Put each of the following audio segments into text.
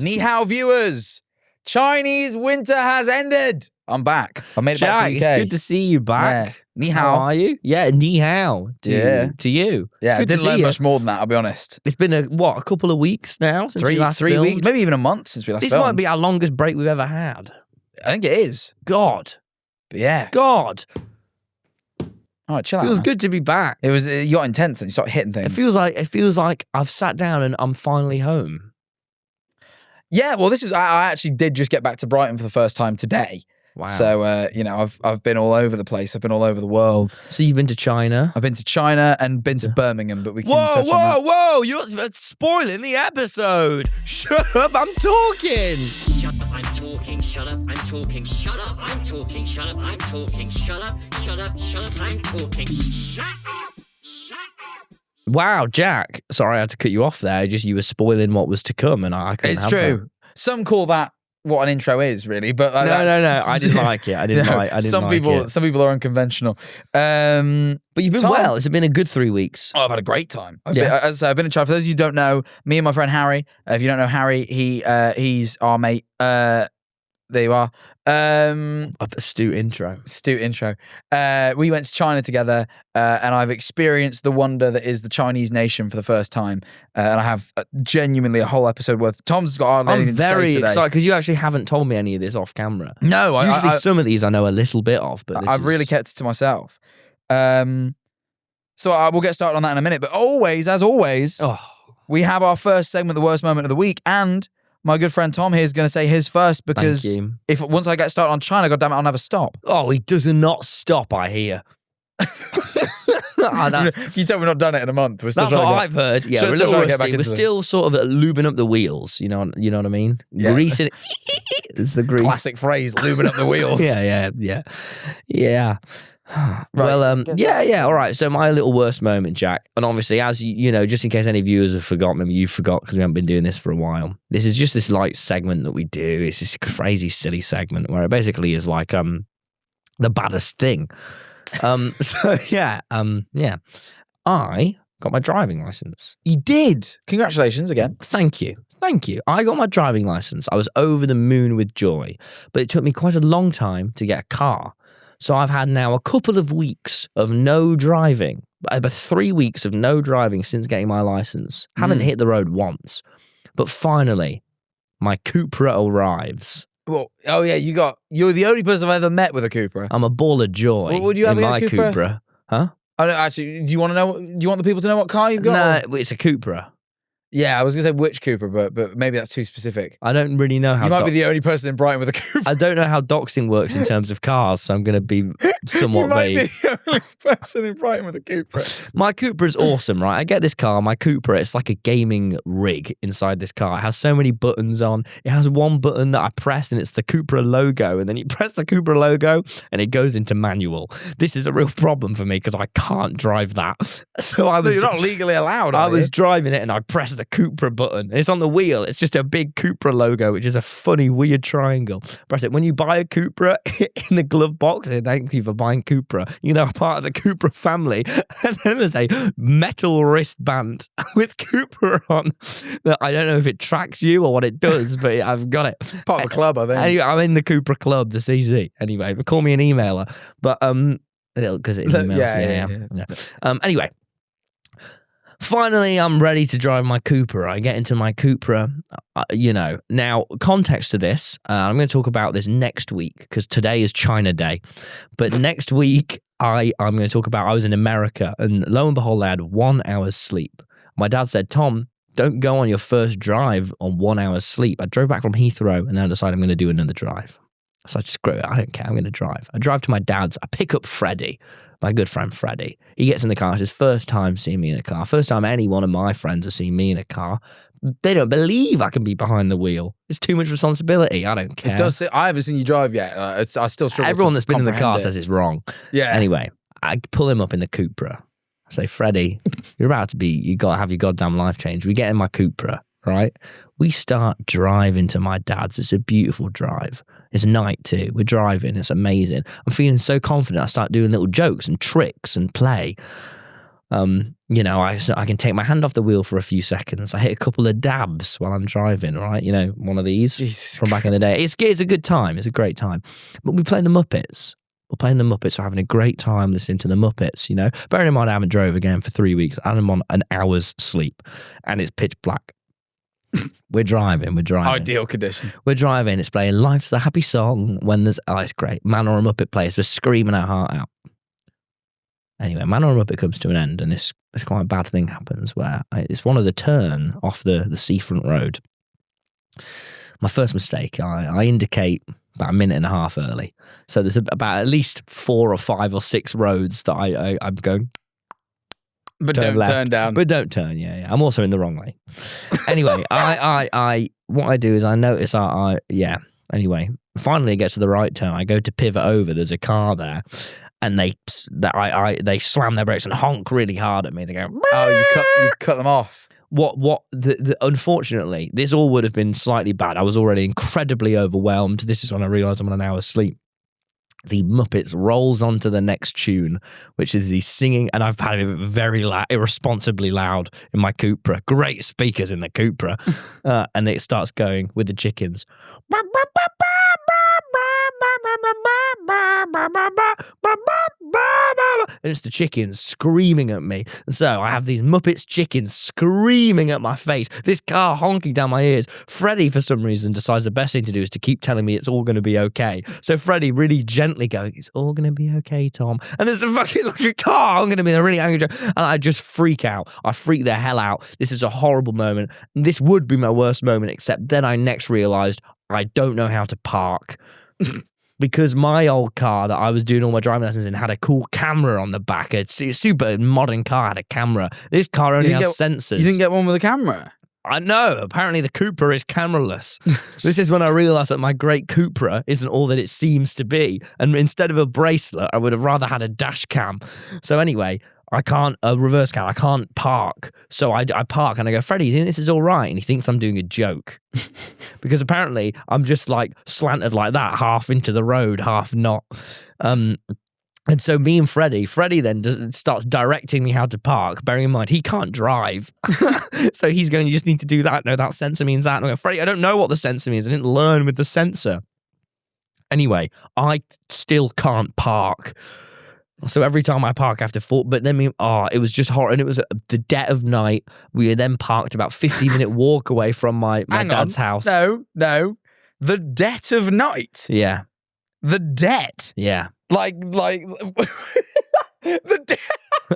Ni hao, viewers. Chinese winter has ended. I'm back. I made it back to the UK. It's good to see you back. Yeah. Ni hao. How are you? Yeah, ni hao to you. Yeah, I didn't learn you. much more than that, I'll be honest. It's been a couple of weeks now since we last three filmed? weeks, maybe even a month since we last filmed. This might be our longest break we've ever had. I think it is. God. But yeah. God. All right, chill out. Feels man. good to be back. You got intense and you started hitting things. It feels like I've sat down and I'm finally home. Yeah, well, I actually did just get back to Brighton for the first time today. Wow. So, I've been all over the place. I've been all over the world. So you've been to China? I've been to China and been to Birmingham, but we can touch on that. Whoa! You're spoiling the episode. Shut up! I'm talking. Shut up! I'm talking. Shut up! I'm talking. Shut up! I'm talking. Shut up! I'm talking. Shut up! Shut up! Shut up! I'm talking. Shut up! Shut up! Wow, Jack. Sorry, I had to cut you off there. Just you were spoiling what was to come, and I couldn't. It's true. That. Some call that what an intro is, really, but no. I didn't like it. I didn't like it. Some people are unconventional. But you've been well. It's been a good 3 weeks. Oh, I've had a great time. I've been in China. For those of you who don't know, me and my friend Harry. If you don't know Harry, he's our mate. There you are. Astute intro. We went to China together, and I've experienced the wonder that is the Chinese nation for the first time. And I have genuinely a whole episode worth. Tom's got hardly anything to say today. I'm very excited because you actually haven't told me any of this off camera. No, usually some of these I know a little bit of, but I've really kept it to myself. So we'll get started on that in a minute. But as always, we have our first segment, the worst moment of the week, and my good friend Tom here is going to say his first because once I get started on China, goddammit, I'll never stop. Oh, he does not stop, I hear. You tell me we've not done it in a month. That's what I've heard. Yeah, we're still sort of lubing up the wheels. You know what I mean? Yeah. Greasing. It's the grease. Classic phrase, lubing up the wheels. Yeah. Right. Well, all right. So my little worst moment, Jack, and obviously, as you know, just in case any viewers have forgotten, maybe you forgot because we haven't been doing this for a while. This is just this light segment that we do. It's this crazy, silly segment where it basically is like the baddest thing. I got my driving license. You did. Congratulations again. Thank you. I got my driving license. I was over the moon with joy, but it took me quite a long time to get a car. So I've had now a couple of weeks of no driving, about 3 weeks of no driving since getting my license. Haven't hit the road once, but finally, my Cupra arrives. Well, you're the only person I've ever met with a Cupra. I'm a ball of joy. Well, would you have in my a Cupra? Cupra? Huh? Oh, no, actually, do you want the people to know what car you've got? No, it's a Cupra. Yeah, I was going to say which Cupra, but maybe that's too specific. I don't really know how... You might be the only person in Brighton with a Cupra. I don't know how doxing works in terms of cars, so I'm going to be somewhat vague. You might be the only person in Brighton with a Cupra. My Cupra is awesome, right? I get this car, my Cupra, it's like a gaming rig inside this car. It has so many buttons on. It has one button that I press and it's the Cupra logo, and then you press the Cupra logo and it goes into manual. This is a real problem for me because I can't drive that. So you're not legally allowed, I was driving it and I pressed the Cupra button. It's on the wheel. It's just a big Cupra logo, which is a funny, weird triangle. Press it. When you buy a Cupra, in the glove box, thank you for buying Cupra. You know, part of the Cupra family. And then there's a metal wristband with Cupra on. I don't know if it tracks you or what it does, but I've got it. Part of the club, I think. Anyway, I'm in the Cupra club, the CZ. Anyway, call me an emailer. But, because it emails. Yeah. Anyway. Finally, I'm ready to drive my Cupra. I get into my Cupra, Now, context to this, I'm going to talk about this next week because today is China Day. But next week, I'm going to talk about I was in America and lo and behold, I had 1 hour's sleep. My dad said, Tom, don't go on your first drive on 1 hour's sleep. I drove back from Heathrow and then I decided I'm going to do another drive. So I said, screw it, I don't care, I'm going to drive. I drive to my dad's, I pick up Freddie. My good friend Freddie. He gets in the car. It's his first time seeing me in a car. First time any one of my friends has seen me in a car. They don't believe I can be behind the wheel. It's too much responsibility. I don't care. I haven't seen you drive yet. I still struggle. Everyone that's been in the car says it's wrong. Yeah. Anyway, I pull him up in the Cupra. I say, Freddie, you got to have your goddamn life changed. We get in my Cupra, right? We start driving to my dad's. It's a beautiful drive. It's night too. We're driving. It's amazing. I'm feeling so confident. I start doing little jokes and tricks and play. You know, I can take my hand off the wheel for a few seconds. I hit a couple of dabs while I'm driving, right? You know, one of these from back in the day. It's a good time. It's a great time. But we play the Muppets. We're playing the Muppets. We're having a great time listening to the Muppets, you know. Bearing in mind I haven't drove again for 3 weeks and I'm on an hour's sleep and it's pitch black. We're driving. Ideal conditions. We're driving. It's playing Life's the Happy Song when there's, it's great. Man or a Muppet plays. We're screaming our heart out. Anyway, Man or a Muppet comes to an end and this quite a bad thing happens where it's one of the turn off the seafront road. My first mistake, I indicate about a minute and a half early. So there's about at least 4 or 5 or 6 roads that I'm going. But don't turn down. But don't turn, yeah. I'm also in the wrong lane. Anyway, what I do is I notice anyway, finally I get to the right turn. I go to pivot over. There's a car there. And they slam their brakes and honk really hard at me. They go, oh, you cut them off. Unfortunately, this all would have been slightly bad. I was already incredibly overwhelmed. This is when I realised I'm on an hour's sleep. The Muppets rolls onto the next tune, which is the singing, and I've had it very loud, irresponsibly loud in my Cupra. Great speakers in the Cupra. And it starts going with the chickens. And it's the chickens screaming at me. And so I have these Muppets chickens screaming at my face. This car honking down my ears. Freddie, for some reason, decides the best thing to do is to keep telling me it's all going to be okay. So Freddie really gently going, it's all going to be okay, Tom. And there's a fucking like a car honking at me. They're really angry. And I just freak out. I freak the hell out. This is a horrible moment. This would be my worst moment, except then I next realised I don't know how to park. Because my old car that I was doing all my driving lessons in had a cool camera on the back. A super modern car had a camera. This car only has sensors. You didn't get one with a camera? I know. Apparently the Cupra is cameraless. This is when I realised that my great Cupra isn't all that it seems to be. And instead of a bracelet, I would have rather had a dash cam. So anyway, I can't, a reverse cam, I can't park. So I park and I go, Freddie, you think this is all right? And he thinks I'm doing a joke. Because apparently I'm just like slanted like that, half into the road, half not. And so me and Freddie then starts directing me how to park, bearing in mind he can't drive. So he's going, you just need to do that. No, that sensor means that. And I go, Freddie, I don't know what the sensor means. I didn't learn with the sensor. Anyway, I still can't park. So every time I park after 4, but then it was just horrible. And it was the dead of night. We had then parked about 15-minute walk away from my dad's house. No. The debt of night. Yeah. The debt. Yeah. Like the debt.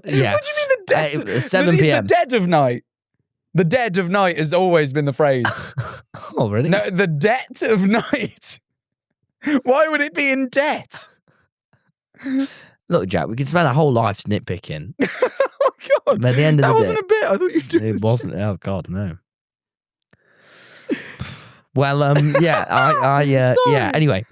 Yeah. What do you mean the debt? 7 p.m. The dead of night. The dead of night has always been the phrase. Oh, really? No, the debt of night. Why would it be in debt? Look, Jack, we could spend our whole lives nitpicking. Oh, God. But at the end of that the wasn't day, a bit. I thought you did. It wasn't. Oh, God, no. Well, yeah. Anyway,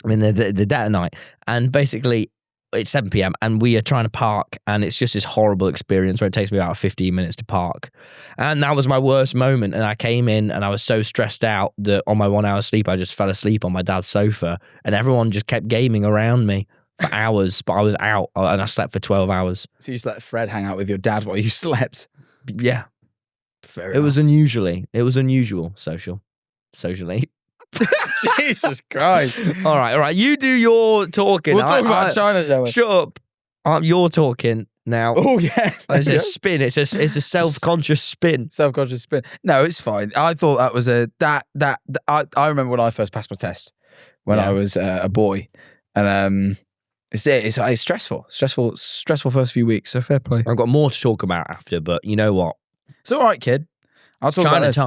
I mean, the dead of night. And basically, it's 7 p.m. and we are trying to park, and it's just this horrible experience where it takes me about 15 minutes to park. And that was my worst moment. And I came in and I was so stressed out that on my 1 hour sleep, I just fell asleep on my dad's sofa, and everyone just kept gaming around me for hours, but I was out and I slept for 12 hours. So you just let Fred hang out with your dad while you slept? Yeah. Fair It was unusual socially. Jesus Christ. All right. You do your talking. We'll talk about China, shall we? Shut up. You're talking now. Oh, yeah. It's a spin. It's a self-conscious spin. Self-conscious spin. No, it's fine. I thought that was I remember when I first passed my test when I was a boy. And it's stressful first few weeks. So fair play. I've got more to talk about after, but you know what? It's all right, kid. I'll talk about this.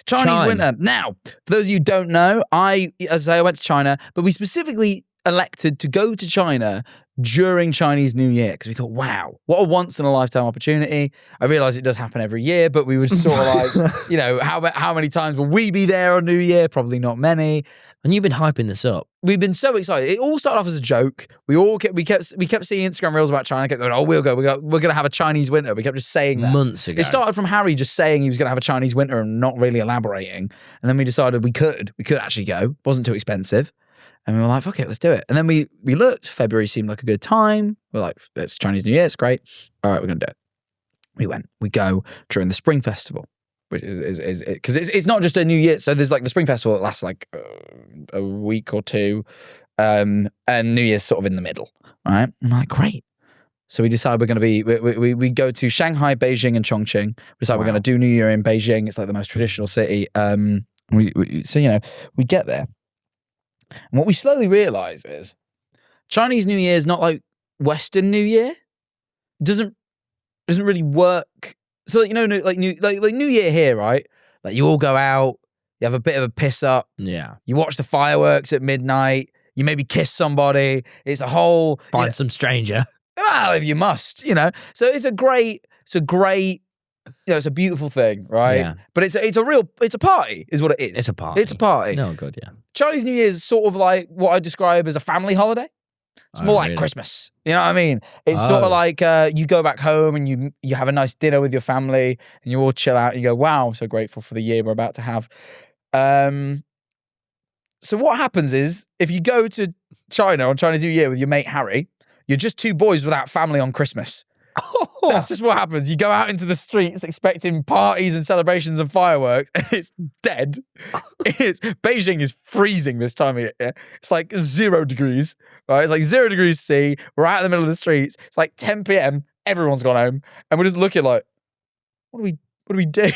Chinese winter. Now, for those of you who don't know, I went to China, but we specifically elected to go to China during Chinese New Year because we thought, wow, what a once in a lifetime opportunity. I realize it does happen every year, but we were sort of like, how many times will we be there on New Year? Probably not many. And you've been hyping this up. We've been so excited. It all started off as a joke. We kept seeing Instagram reels about China. Kept going, oh, we'll go. We're going to have a Chinese winter. We kept just saying that months ago. It started from Harry just saying he was going to have a Chinese winter and not really elaborating. And then we decided we could actually go. It wasn't too expensive. And we were like, fuck it, let's do it. And then we looked, February seemed like a good time. We're like, it's Chinese New Year, it's great. All right, we're going to do it. We go during the Spring Festival, which is because it's not just a New Year. So there's like the Spring Festival that lasts like a week or two, and New Year's sort of in the middle, right? I'm like, great. So we decide we're going to be, we go to Shanghai, Beijing, and Chongqing. We decide we're going to do New Year in Beijing. It's like the most traditional city. So, you know, we get there. And what we slowly realize is Chinese New Year is not like Western New Year. It doesn't really work. So, like, you know, like New Year here, right? Like you all go out, you have a bit of a piss up. Yeah. You watch the fireworks at midnight. You maybe kiss somebody. It's a whole... Find some stranger. Well, if you must, you know. So it's a great, you know, it's a beautiful thing, right? Yeah. But it's a party, is what it is. It's a party. It's a party. No, good, yeah. Chinese New Year is sort of like what I describe as a family holiday. It's more like Christmas. You know what I mean? It's sort of like you go back home and you have a nice dinner with your family and you all chill out and you go, wow, I'm so grateful for the year we're about to have. So what happens is if you go to China on Chinese New Year with your mate Harry, you're just two boys without family on Christmas. That's just what happens. You go out into the streets expecting parties and celebrations and fireworks, and it's dead. Beijing is freezing this time of year. It's like 0 degrees, right? It's like 0 degrees C. We're out in the middle of the streets. It's like 10 p.m. Everyone's gone home, and we're just looking like, what do we do?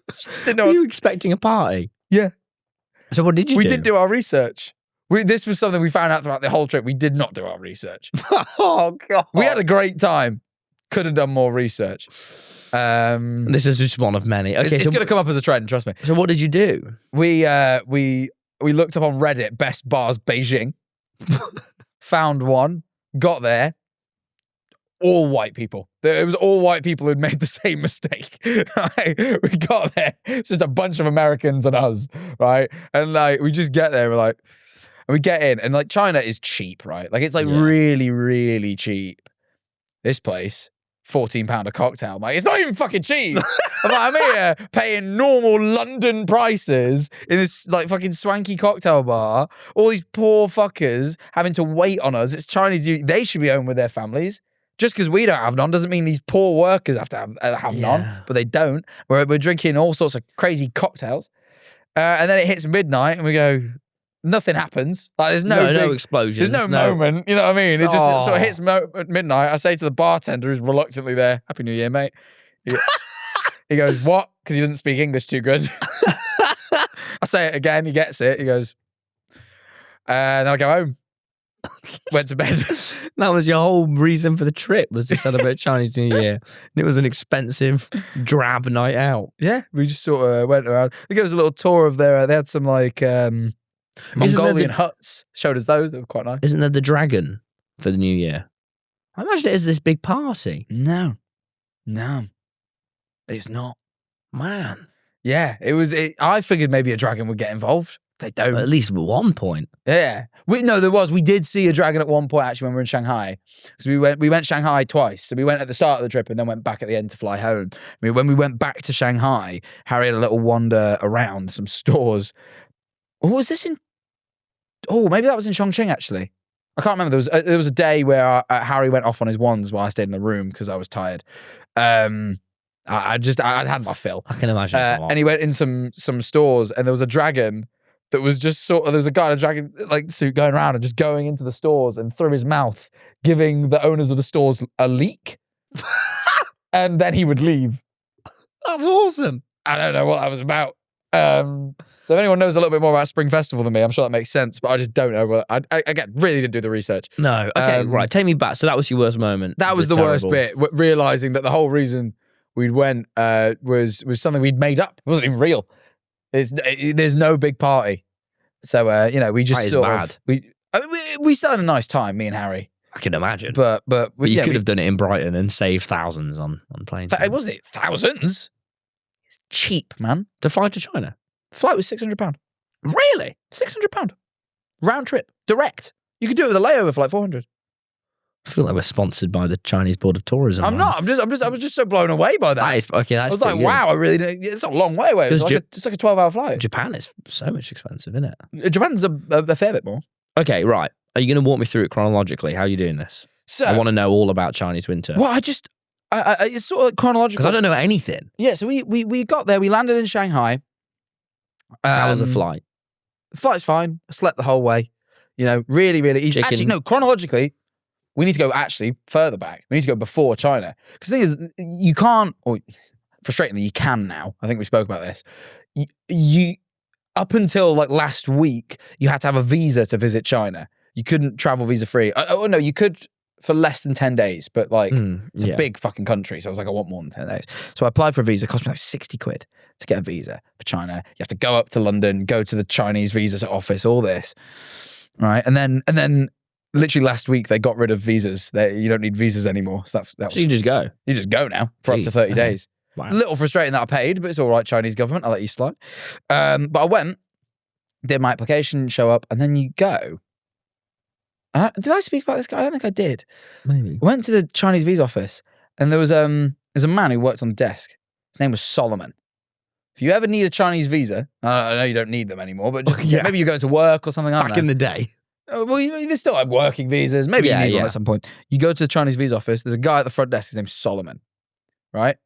Just didn't know Were you expecting a party? Yeah. So what did you do? We did do our research. This was something we found out throughout the whole trip. We did not do our research. Oh, God. We had a great time. Could have done more research. This is just one of many. Okay, it's going to come up as a trend, trust me. So what did you do? We looked up on Reddit, best bars Beijing. Found one. Got there. All white people. It was all white people who'd made the same mistake. Right? We got there. It's just a bunch of Americans and us, right? And like we just get there, we're like, and we get in, and like China is cheap, right? Like it's like really, really cheap. This place, £14 a cocktail. I'm like, it's not even fucking cheap. I'm here paying normal London prices in this like fucking swanky cocktail bar. All these poor fuckers having to wait on us. It's Chinese. They should be home with their families. Just because we don't have none doesn't mean these poor workers have to have none, but they don't. We're drinking all sorts of crazy cocktails. And then it hits midnight and we go, nothing happens. Like there's no explosions. There's no moment. You know what I mean? It just sort of hits at midnight. I say to the bartender who's reluctantly there, Happy New Year, mate. He goes, what? Because he doesn't speak English too good. I say it again. He gets it. He goes, and then I go home. Went to bed. That was your whole reason for the trip, was to celebrate Chinese New Year. And it was an expensive, drab night out. Yeah, we just sort of went around. They gave us a little tour of their. They had some like Mongolian huts. Showed us those. They were quite nice. Isn't there the dragon for the New Year? I imagine it is this big party. No, it's not. Man. Yeah, it was. I figured maybe a dragon would get involved. They don't. At least at one point. Yeah. There was. We did see a dragon at one point, actually, when we were in Shanghai. Because we went Shanghai twice. So we went at the start of the trip and then went back at the end to fly home. When we went back to Shanghai, Harry had a little wander around some stores. Or was this in... Oh, maybe that was in Chongqing, actually. I can't remember. There was a day where Harry went off on his wands while I stayed in the room because I was tired. I'd had my fill. I can imagine. And he went in some stores and there was a dragon that was just sort of, there was a guy in a dragon like suit going around and just going into the stores and through his mouth, giving the owners of the stores a leak. And then he would leave. That's awesome. I don't know what that was about. So if anyone knows a little bit more about Spring Festival than me, I'm sure that makes sense, but I just don't know. I again, really didn't do the research. No. Okay, right. Take me back. So that was your worst moment. That was the worst bit, realizing that the whole reason we'd went was something we'd made up. It wasn't even real. There's no big party. So, we just sort of... We still had a nice time, me and Harry. I can imagine. But you could have done it in Brighton and saved thousands on planes. Wasn't it thousands? It's cheap, man. To fly to China? The flight was £600. Really? £600. Round trip. Direct. You could do it with a layover for like 400. I feel like we're sponsored by the Chinese Board of Tourism. I'm not. I was just so blown away by that. Okay, I that's was like, pretty good. wow, I really didn't. It's a long way away. It's like a 12-hour flight. Japan is so much expensive, isn't it? Japan's a fair bit more. Okay, right. Are you going to walk me through it chronologically? How are you doing this? So, I want to know all about Chinese winter. well, it's sort of chronological. Because I don't know anything. Yeah, so we got there. We landed in Shanghai. How was the flight? The flight's fine. I slept the whole way. You know, really, really easy. Chicken. Actually, no, chronologically, we need to go actually further back. We need to go before China. Because the thing is, you can't, or frustratingly, you can now. I think we spoke about this. You up until like last week, you had to have a visa to visit China. You couldn't travel visa free. Oh no, you could for less than 10 days, but like it's a big fucking country. So I was like, I want more than 10 days. So I applied for a visa. It cost me like 60 quid to get a visa for China. You have to go up to London, go to the Chinese visa office, all this. Right. And then literally last week they got rid of visas. You don't need visas anymore. So that was, So you just go. you just go now for up to 30 days. Wow. A little frustrating that I paid, but it's all right, Chinese government. I'll let you slide. But I went, did my application, show up, and then you go. Did I speak about this guy? I don't think I did. Maybe. I went to the Chinese visa office, and there's a man who worked on the desk. His name was Solomon. If you ever need a Chinese visa, I know you don't need them anymore, but just maybe you're going to work or something. Back in the day. Well, they still have working visas. Maybe you need one yeah. at some point. You go to the Chinese visa office. There's a guy at the front desk. His name's Solomon, right?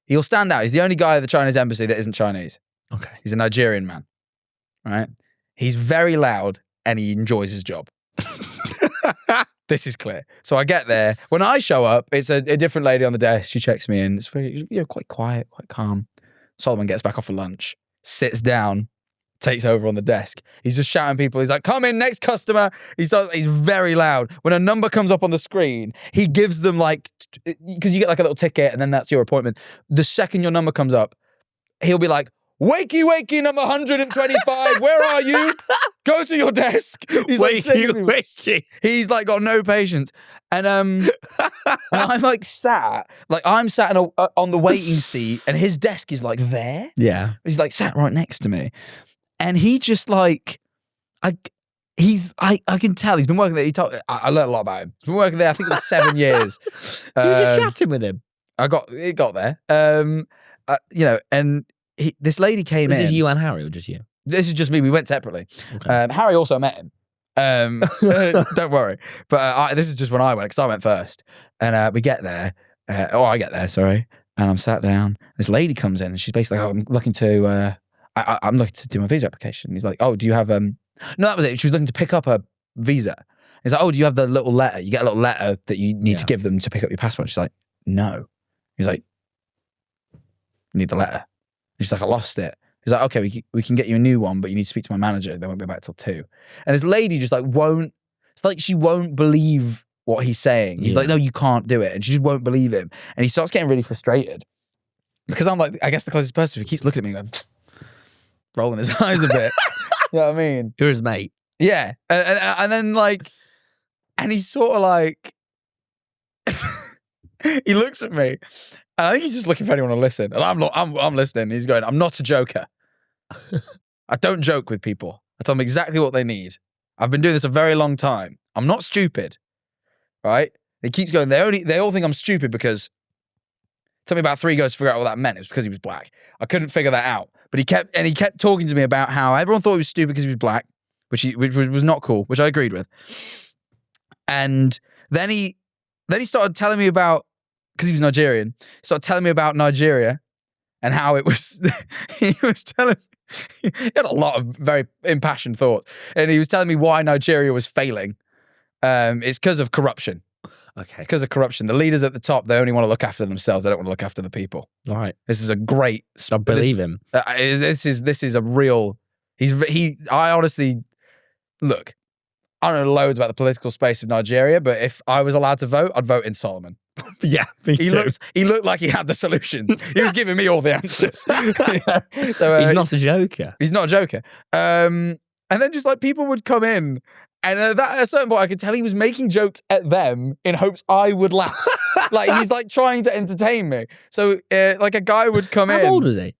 He'll stand out. He's the only guy at the Chinese embassy that isn't Chinese. Okay. He's a Nigerian man, right? He's very loud and he enjoys his job. This is clear. So I get there. When I show up, it's a different lady on the desk. She checks me in. It's very, quite quiet, quite calm. Solomon gets back off for lunch, sits down, takes over on the desk. He's just shouting people. He's like, come in, next customer. He's very loud. When a number comes up on the screen, he gives them like, because you get like a little ticket and then that's your appointment. The second your number comes up, he'll be like, wakey, wakey, number 125, where are you? Go to your desk. He's wakey. He's like got no patience. And and I'm like sat on the waiting seat and his desk is like there. Yeah. He's like sat right next to me. And he just like, I can tell he's been working there. I learned a lot about him. He's been working there, I think it was 7 years. You were just chatting with him. It got there. And this lady came in. Is this you and Harry or just you? This is just me. We went separately. Okay. Harry also met him. Don't worry. But this is just when I went, because I went first. And we get there. I get there, sorry. And I'm sat down. This lady comes in and she's basically like, I'm looking to do my visa application. He's like, oh, do you have no, that was it. She was looking to pick up a visa. He's like, oh, do you have the little letter? You get a little letter that you need to give them to pick up your passport. She's like, no. He's like, need the letter. And she's like, I lost it. He's like, okay, we can get you a new one, but you need to speak to my manager. They won't be back till 2. And this lady just like won't, it's like she won't believe what he's saying. He's like, no, you can't do it. And she just won't believe him. And he starts getting really frustrated. Because I'm like, I guess the closest person, he keeps looking at me going, rolling his eyes a bit. You know what I mean? You're his mate. Yeah. And then like, and he's sort of like, he looks at me. And I think he's just looking for anyone to listen. And I'm listening. He's going, I'm not a joker. I don't joke with people. I tell them exactly what they need. I've been doing this a very long time. I'm not stupid. Right? He keeps going, they all think I'm stupid because it took me about 3 goes to figure out what that meant. It was because he was black. I couldn't figure that out. But he kept talking to me about how everyone thought he was stupid because he was black, which was not cool, which I agreed with. And then he started telling me about, because he was Nigerian, started telling me about Nigeria and how it was, he had a lot of very impassioned thoughts. And he was telling me why Nigeria was failing. It's because of corruption. Okay. It's because of corruption. The leaders at the top, they only want to look after themselves. They don't want to look after the people. All right. This is a great... I believe him. This is a real... I honestly... Look, I don't know loads about the political space of Nigeria, but if I was allowed to vote, I'd vote in Solomon. Yeah, me too. He looked like he had the solutions. He was giving me all the answers. So he's not a joker. He's not a joker. And then just like people would come in, and at a certain point, I could tell he was making jokes at them in hopes I would laugh. Like he's like trying to entertain me. So like a guy would come in. How old was he?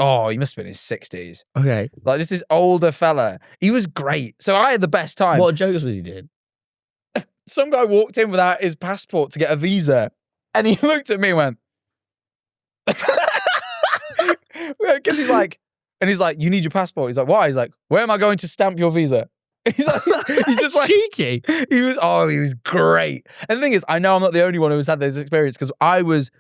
Oh, he must have been in his 60s. Okay. Like just this older fella. He was great. So I had the best time. What jokes was he doing? some guy walked in without his passport to get a visa, and he looked at me and went, because he's like, you need your passport. He's like, why? He's like, where am I going to stamp your visa? He's just like cheeky. He was great. And the thing is, I know I'm not the only one who's had this experience because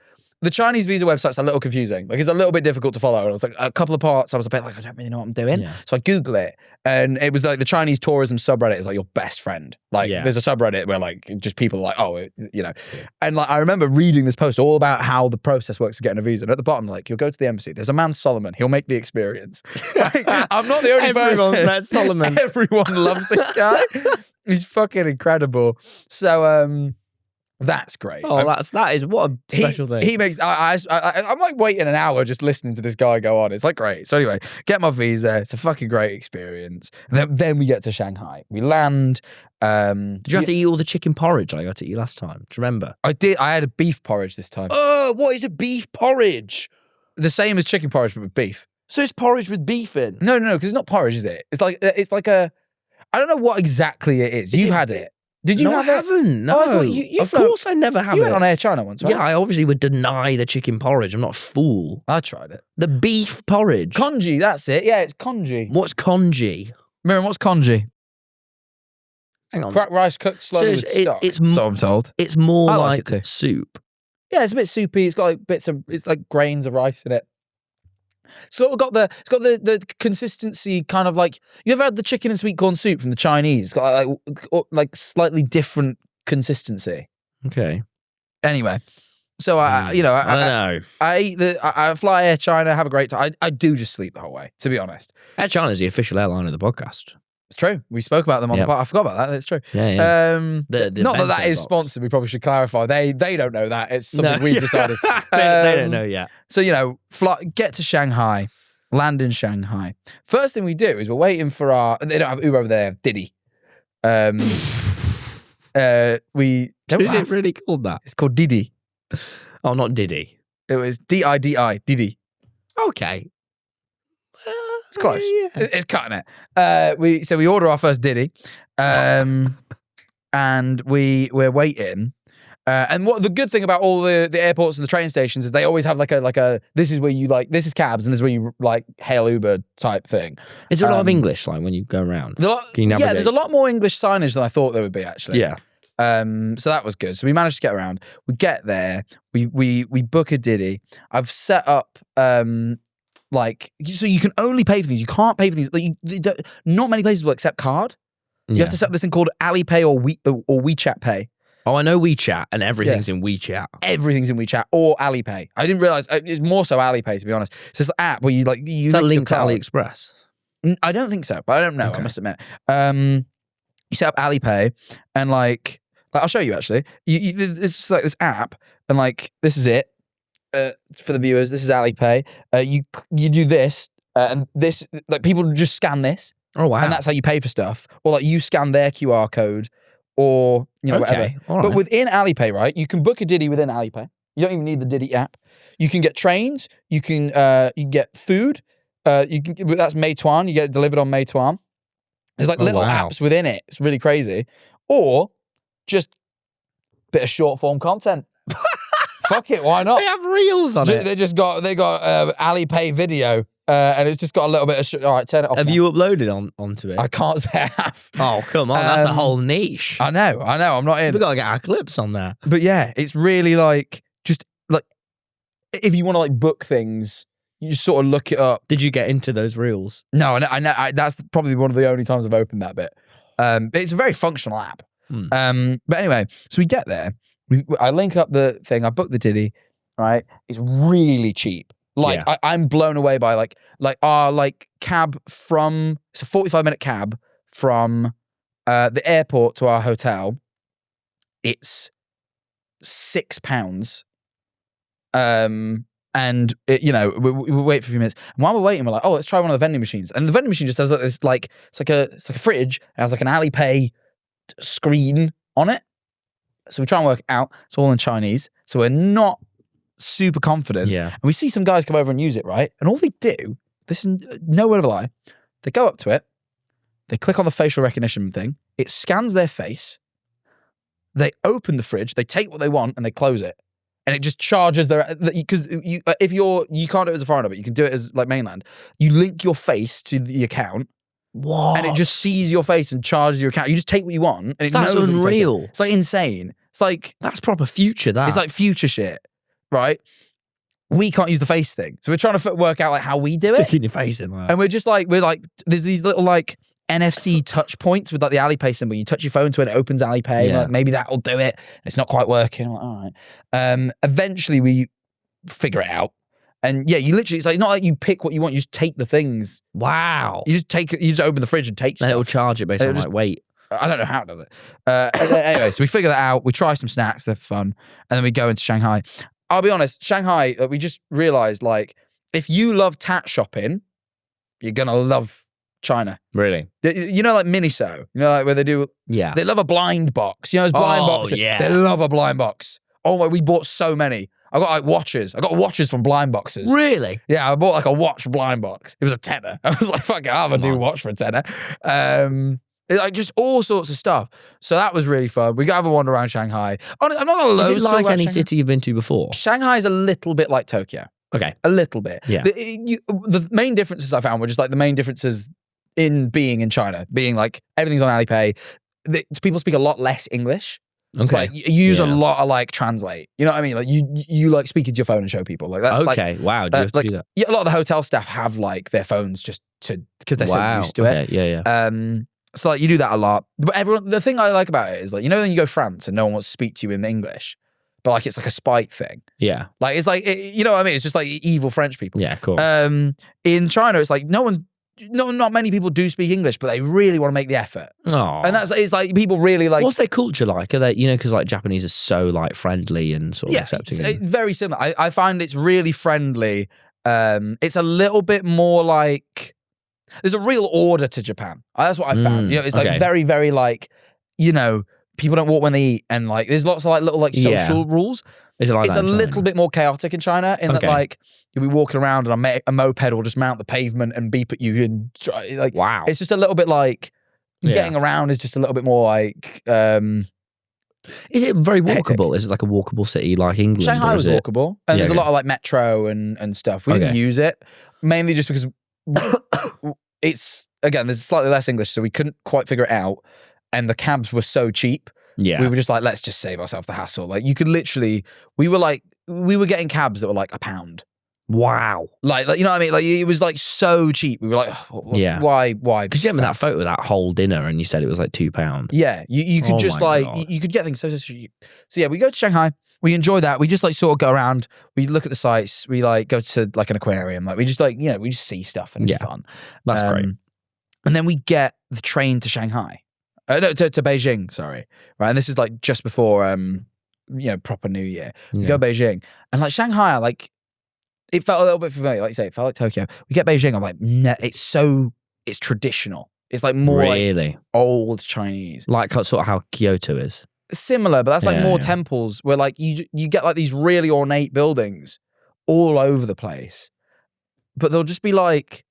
the Chinese visa website's a little confusing. Like, it's a little bit difficult to follow. And I was like, a couple of parts, I was a bit like, I don't really know what I'm doing. Yeah. So I Google it. And it was like the Chinese tourism subreddit is like your best friend. Like, there's a subreddit where like just people are like, oh, you know. And like, I remember reading this post all about how the process works to getting a visa. And at the bottom, like, you'll go to the embassy. There's a man, Solomon. He'll make the experience. Like, I'm not the only person. Everyone's met Solomon. Everyone loves this guy. He's fucking incredible. So, that's great. Oh, that is what a special thing. He makes. I'm like waiting an hour just listening to this guy go on. It's like great. So anyway, get my visa. It's a fucking great experience. Then we get to Shanghai. We land. Did you have to eat all the chicken porridge I got to eat last time? Do you remember? I did. I had a beef porridge this time. Oh, what is a beef porridge? The same as chicken porridge, but with beef. So it's porridge with beef in? No, because it's not porridge, is it? It's like a. I don't know what exactly it is. You've had it. Did you no, have I haven't. No, Oh, I thought you of course I never have You it. went on Air China once, right? Yeah, I obviously would deny the chicken porridge. I'm not a fool. I tried it. The beef porridge. Congee, that's it. Yeah, it's congee. What's congee? Miriam, what's congee? Hang on. Cracked rice cooked slowly with stock. So I'm told. It's more I like like it too. soup. Yeah, it's a bit soupy. It's got like it's like grains of rice in it. So it's got the consistency kind of like, you ever had the chicken and sweet corn soup from the Chinese? It's got like slightly different consistency. Okay. Anyway, so I don't know. I fly Air China, have a great time. I do just sleep the whole way, to be honest. Air China is the official airline of the podcast. It's true. We spoke about them on the podcast. I forgot about that. It's true. Yeah. Not that is box. sponsored. We probably should clarify. They don't know that. It's something we've decided. They don't know yet. So, get to Shanghai, land in Shanghai. First thing we do is we're waiting for they don't have Uber over there, Didi. Is it really called that? It's called Didi. Oh, not Diddy. It was Didi, Didi. Okay. It's close. Yeah. It's cutting it. So we order our first Didi, and we're waiting. And what the good thing about all the airports and the train stations is they always have like a this is where you this is cabs and this is where you hail Uber type thing. Is there a lot of English when you go around? There's a lot more English signage than I thought there would be actually. Yeah. So that was good. So we managed to get around. We get there. We book a Didi. I've set up so you can only pay for these. You can't pay for these. Not many places will accept card. You have to set up this thing called Alipay or WeChat Pay. Oh, I know WeChat, and everything's in WeChat. Everything's in WeChat or Alipay. I didn't realize it's more so Alipay, to be honest. It's this app where you Is that linked to AliExpress? I don't think so, but I don't know. Okay. I must admit. You set up Alipay, and I'll show you actually. It's like this app, and this is it for the viewers. This is Alipay. You do this, and this people just scan this. Oh wow! And that's how you pay for stuff, or you scan their QR code. Or whatever. Right. But within Alipay, right, you can book a Didi within Alipay. You don't even need the Didi app. You can get trains. You can get food. That's Meituan. You get it delivered on Meituan. There's little apps within it. It's really crazy. Or just a bit of short form content. Fuck it, why not? They have reels on it. They got Alipay video. And it's just got a little bit of all right, turn it off. Have you uploaded onto it? I can't say I have. Oh, come on. That's a whole niche. I know. I'm not in. We've got to get our clips on there. But yeah, it's really if you want to book things, you just sort of look it up. Did you get into those reels? No, I know. That's probably one of the only times I've opened that bit. But it's a very functional app. But anyway, so we get there. I link up the thing. I book the Didi, right? It's really cheap. I'm blown away by our cab from, it's a 45-minute cab from the airport to our hotel. It's £6. And we wait for a few minutes. And while we're waiting, we're like, oh, let's try one of the vending machines. And the vending machine just has this it's like a fridge. It has an Alipay screen on it. So we try and work it out. It's all in Chinese. So we're not super confident. Yeah. And we see some guys come over and use it, right? And all they do, this is no word of a lie, they go up to it, they click on the facial recognition thing, it scans their face, they open the fridge, they take what they want, and they close it. And it just charges because if you can't do it as a foreigner, but you can do it as like mainland. You link your face to the account. What? And it just sees your face and charges your account. You just take what you want. And That's unreal. It's like insane. It's like that's proper future. It's like future shit, right? We can't use the face thing, so we're trying to work out like how we do it. Sticking your face in, and we're like, there's these little like NFC touch points with like the Alipay symbol. You touch your phone to it, it opens Alipay. Yeah. Like, maybe that'll do it. It's not quite working. I'm like, all right. Eventually we figure it out. And yeah, you literally, it's like not like you pick what you want, you just take the things. Wow. You just open the fridge and take stuff. And it'll charge it based on like weight. I don't know how it does it. Anyway, so we figure that out. We try some snacks, they're fun. And then we go into Shanghai. I'll be honest, Shanghai, we just realized like, if you love tat shopping, you're going to love China. Really? You know, like Miniso, you know, like where they do, they love a blind box. You know, those blind boxes. Yeah. They love a blind box. Oh my, we bought so many. I got like watches. I got watches from blind boxes. Really? Yeah, I bought like a watch blind box. It was a tenner. I was like, fuck it, I have a new watch for a tenner. Like just all sorts of stuff. So that was really fun. We got to have a wander around Shanghai. I'm not gonna load. Is it like any city you've been to before? Shanghai is a little bit like Tokyo. Okay. A little bit. Yeah. The main differences I found were just like the main differences in being in China, being like everything's on Alipay. People speak a lot less English. Okay. So like, you use a lot of like translate. You know what I mean? Like you like speak into your phone and show people like that. Okay. Like, wow. Do you have to do that? Yeah, a lot of the hotel staff have like their phones just because they're so used to it. Yeah. So like you do that a lot. But the thing I like about it is like, you know when you go to France and no one wants to speak to you in English, but like it's like a spite thing. Yeah. Like it's like, you know what I mean? It's just like evil French people. Yeah, of course. In China, it's like not many people do speak English, but they really want to make the effort. Oh. And it's like people really like. What's their culture like? Are they, because like Japanese are so like friendly and sort of accepting. It's very similar. I find it's really friendly. It's a little bit more like there's a real order to Japan. That's what I found. It's like very, very like, people don't walk when they eat, and like there's lots of like little like social rules. Is it like it's that a little bit more chaotic in China in that like you'll be walking around and a moped will just mount the pavement and beep at you and like wow. It's just a little bit like getting around is just a little bit more like. Is it very walkable? Is it like a walkable city like England? Shanghai was walkable, and there's a lot of like metro and stuff. We didn't use it mainly just because it's there's slightly less English, so we couldn't quite figure it out, and the cabs were so cheap. Yeah, we were just like, let's just save ourselves the hassle. Like you could literally, we were getting cabs that were like £1. Wow. Like you know what I mean? Like it was like so cheap. We were like, why? Because you remember that photo of that whole dinner and you said it was like £2. Yeah, you could just like, you could get things so cheap. So yeah, we go to Shanghai. We enjoy that. We just like sort of go around. We look at the sites. We like go to like an aquarium. Like we just like, we just see stuff and it's fun. That's great. And then we get the train to Shanghai. No, to Beijing, sorry. Right, and this is like just before, proper New Year. We go to Beijing. And like Shanghai, like, it felt a little bit familiar. Like you say, it felt like Tokyo. We get Beijing, I'm like, nah, it's traditional. It's like more like old Chinese. Like sort of how Kyoto is. Similar, but that's like more temples where like you get like these really ornate buildings all over the place. But they'll just be like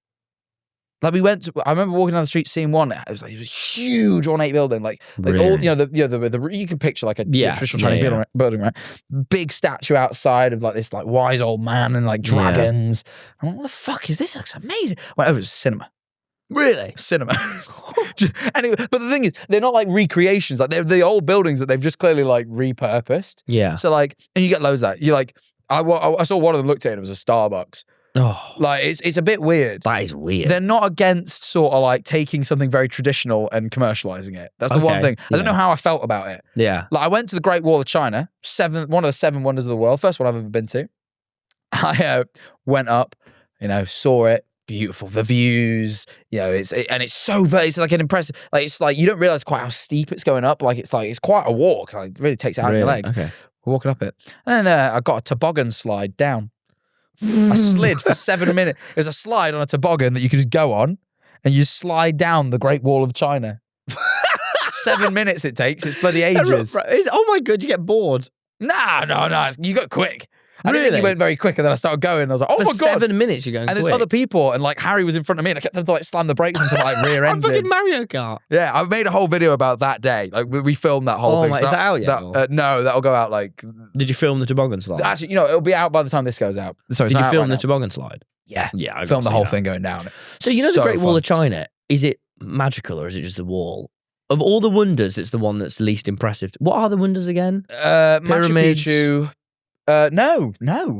I remember walking down the street seeing one. It was a huge ornate building, like really? all you can picture like a traditional Chinese building, right? Big statue outside of like this like wise old man and like dragons. I'm like, what the fuck is this? It looks amazing. Well, it was cinema. Really? Cinema. Anyway, but the thing is, they're not like recreations. Like they're the old buildings that they've just clearly like repurposed. Yeah. So like, and you get loads of that. You like, I saw one of them looked at it. It was a Starbucks. Oh, like it's a bit weird. That is weird. They're not against sort of like taking something very traditional and commercializing it. That's the one thing. I don't know how I felt about it. Yeah. Like I went to the Great Wall of China, one of the 7 wonders of the world, first one I've ever been to. I went up, saw it. Beautiful, the views, it's like an impressive, like it's like you don't realize quite how steep it's going up. Like it's quite a walk. Like it really takes it out of your legs. Okay. We're walking up it, and then I got a toboggan slide down. I slid for 7 minutes. There's a slide on a toboggan that you could just go on, and you slide down the Great Wall of China. 7 minutes it takes. It's bloody ages. Oh my god, you get bored. No, you got quick. I didn't think Really? he went very quick, and then I started going. And I was like, oh For my God. 7 minutes you're going And quick. there's other people, and like Harry was in front of me, and I kept having to like slam the brakes into like rear I'm end. fucking Mario Kart. Yeah, I made a whole video about that day. Like we filmed that whole Oh thing. my- So is that out yet, no, that'll go out like. Did you film the toboggan slide? Actually, it'll be out by the time this goes out. So it's Did not you out film right the now. toboggan slide? Yeah, Yeah, I filmed the see whole that. thing going down. So you know the Great Wall fun. of China, is it magical or is it just the wall? Of all the wonders, it's the one that's least impressive. What are the wonders again? Machu Pyramids? Picchu. No.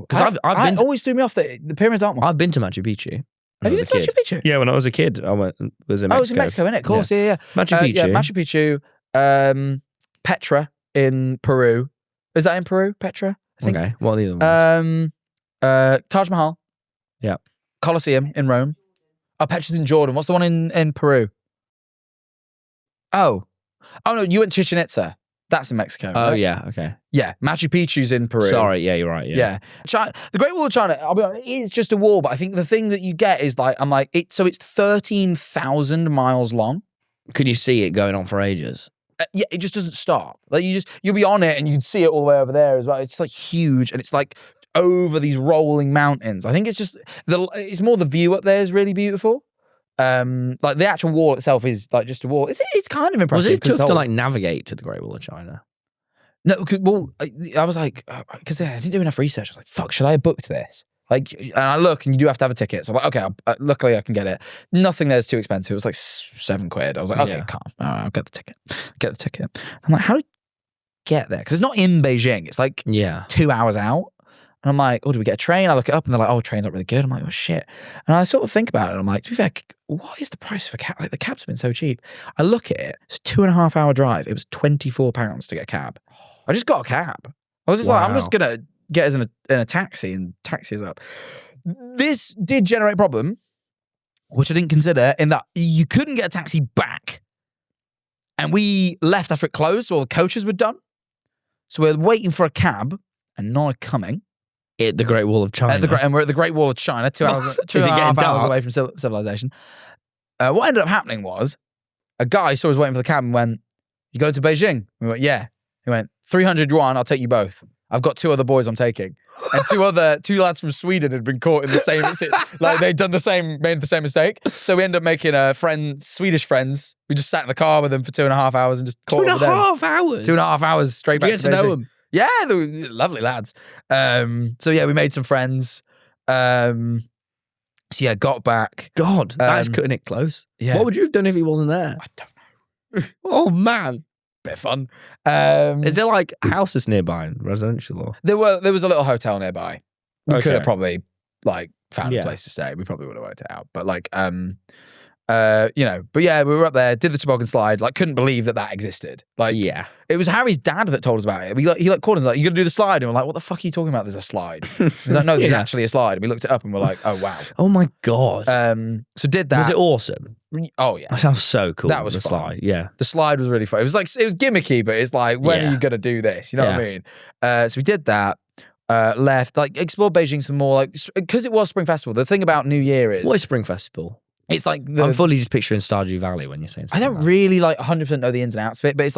Because I've been to- always threw me off that the pyramids aren't one. I've been to Machu Picchu. when Have I you was been a to kid. Machu Picchu? Yeah, when I was a kid, I was in Mexico. Oh, it's in Mexico, isn't it? Of course, yeah. Machu Picchu. Yeah, Machu Picchu. Petra in Peru. Is that in Peru? Petra, I think. Okay, what are the other ones? Taj Mahal. Yeah. Colosseum in Rome. Oh, Petra's in Jordan. What's the one in Peru? Oh no, you went to Chichen Itza. That's in Mexico. Oh, right? yeah, okay. Yeah, Machu Picchu's in Peru. Sorry, yeah, you're right. Yeah. China, the Great Wall of China, I'll be honest, it's just a wall, but I think the thing that you get is it's 13,000 miles long. Could you see it going on for ages? Yeah, it just doesn't stop. Like you'll be on it and you'd see it all the way over there as well. It's like huge, and it's like over these rolling mountains. I think it's just it's more the view up there is really beautiful. Like the actual wall itself is like just a wall. It's kind of impressive. Was it 'cause tough it's to old. like navigate to the Great Wall of China? No, well, I was like, because I didn't do enough research. I was like, fuck, should I have booked this? Like, and I look, and you do have to have a ticket. So I'm like, okay, luckily I can get it. Nothing there's too expensive. It was like £7. I was like, okay, Yeah. calm. All right, I'll get the ticket. I'm like, how do you get there? Because it's not in Beijing. It's like Yeah. 2 hours out. And I'm like, oh, do we get a train? I look it up, and they're like, oh, train's not really good. I'm like, oh, shit. And I sort of think about it, and I'm like, to be fair, what is the price of a cab? Like, the cabs have been so cheap. I look at it, it's a 2.5 hour drive. It was £24 to get a cab. I just got a cab. I was just like, I'm just going to get us in a taxi and taxi us up. This did generate a problem, which I didn't consider, in that you couldn't get a taxi back. And we left after it closed, so all the coaches were done. So we're waiting for a cab, and none are coming. At the Great Wall of China. And we're at the Great Wall of China, 2 hours, two Is it and a half getting hours dark? away from civilization. What ended up happening was a guy saw us waiting for the cab and went, "You go to Beijing?" We went, "Yeah." He went, 300 yuan, I'll take you both. I've got 2 other boys I'm taking. And two lads from Sweden had been caught in the same, like they'd made the same mistake. So we ended up making Swedish friends. We just sat in the car with them for 2.5 hours and just caught up with them. 2.5 hours? 2.5 hours straight back Did to you get to know Beijing. them? Yeah, they were lovely lads. So yeah, we made some friends. So yeah, got back. God, that's Um, cutting it close. yeah. What would you have done if he wasn't there? I don't know. Oh, man. Bit of fun. Is there like houses nearby, residential or? There was a little hotel nearby. We could Okay. have probably like found Yeah. a place to stay. We probably would have worked it out. But like but yeah, we were up there, did the toboggan slide, like couldn't believe that existed. Like Yeah. it was Harry's dad that told us about it. He called us like, "You got to do the slide," and we're like, "What the fuck are you talking about? There's a slide." He's like, "No, there's Yeah. actually a slide." And we looked it up and we're like, "Oh wow." Oh my God. So did that. Was it awesome? Oh yeah. That sounds so cool. That was the fun. slide. Yeah. The slide was really fun. It was gimmicky, but it's like, when Yeah. are you gonna do this? You know what I Yeah. mean? So we did that. Left, like explored Beijing some more, like because it was Spring Festival. The thing about New Year is What is Spring Festival? it's like I'm fully just picturing Stardew Valley when you're saying I something don't like that. really like 100% know the ins and outs of it, but it's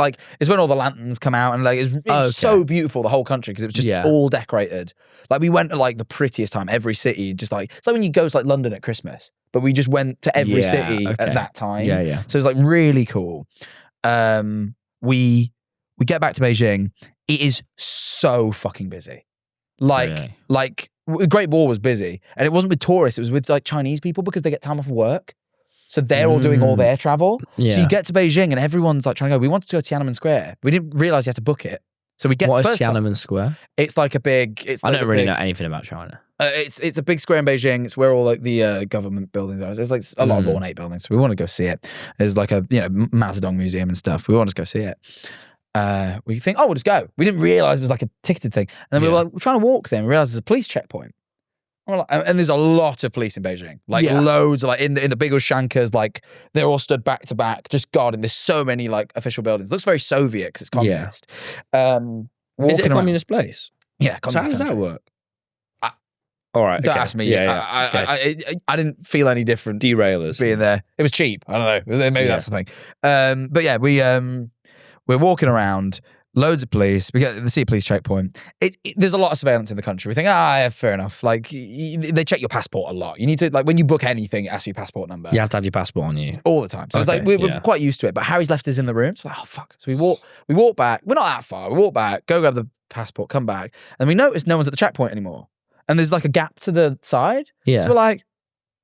when all the lanterns come out and like it's Okay. so beautiful, the whole country, because it was just Yeah. all decorated. Like we went at like the prettiest time, every city, just like it's like when you go to like London at Christmas, but we just went to every Yeah, city okay. at that time. Yeah, yeah. So it was like really cool. We get back to Beijing. It is so fucking busy. Really? Great Wall was busy, and it wasn't with tourists. It was with like Chinese people because they get time off of work, so they're all doing all their travel. So Yeah. you get to Beijing, and everyone's like trying to go. We wanted to go to Tiananmen Square. We didn't realize you had to book it. So we get What is first time- Tiananmen Square? It's like a big. It's I like don't a really big- know anything about China. It's a big square in Beijing. It's where all like the government buildings are. There's like a lot of ornate buildings. So we want to go see it. There's like a Mao Zedong museum and stuff. We want to go see it. We think, we'll just go. We didn't realize it was like a ticketed thing. And then we were like, we're trying to walk there and we realized there's a police checkpoint. And we're like, and there's a lot of police in Beijing. Like loads of like in the big shankas, like they're all stood back to back, just guarding. There's so many like official buildings. It looks very Soviet because it's communist. Is it a Walking around- communist place? Yeah, So how communist does that country. work? All right. Don't okay. ask me. Yeah. Okay. I didn't feel any different Derailers. being there. It was cheap. I don't know. Maybe that's the thing. But yeah, we're walking around. Loads of police. We get the Sea Police checkpoint. There's a lot of surveillance in the country. We think, yeah, fair enough. Like, they check your passport a lot. You need to, like, when you book anything, it asks you your passport number. You have to have your passport on you. All the time. So it's like, we're quite used to it. But Harry's left us in the room. So we're like, oh, fuck. So we walk back. We're not that far. We walk back, go grab the passport, come back. And we notice no one's at the checkpoint anymore. And there's like a gap to the side. Yeah. So we're like,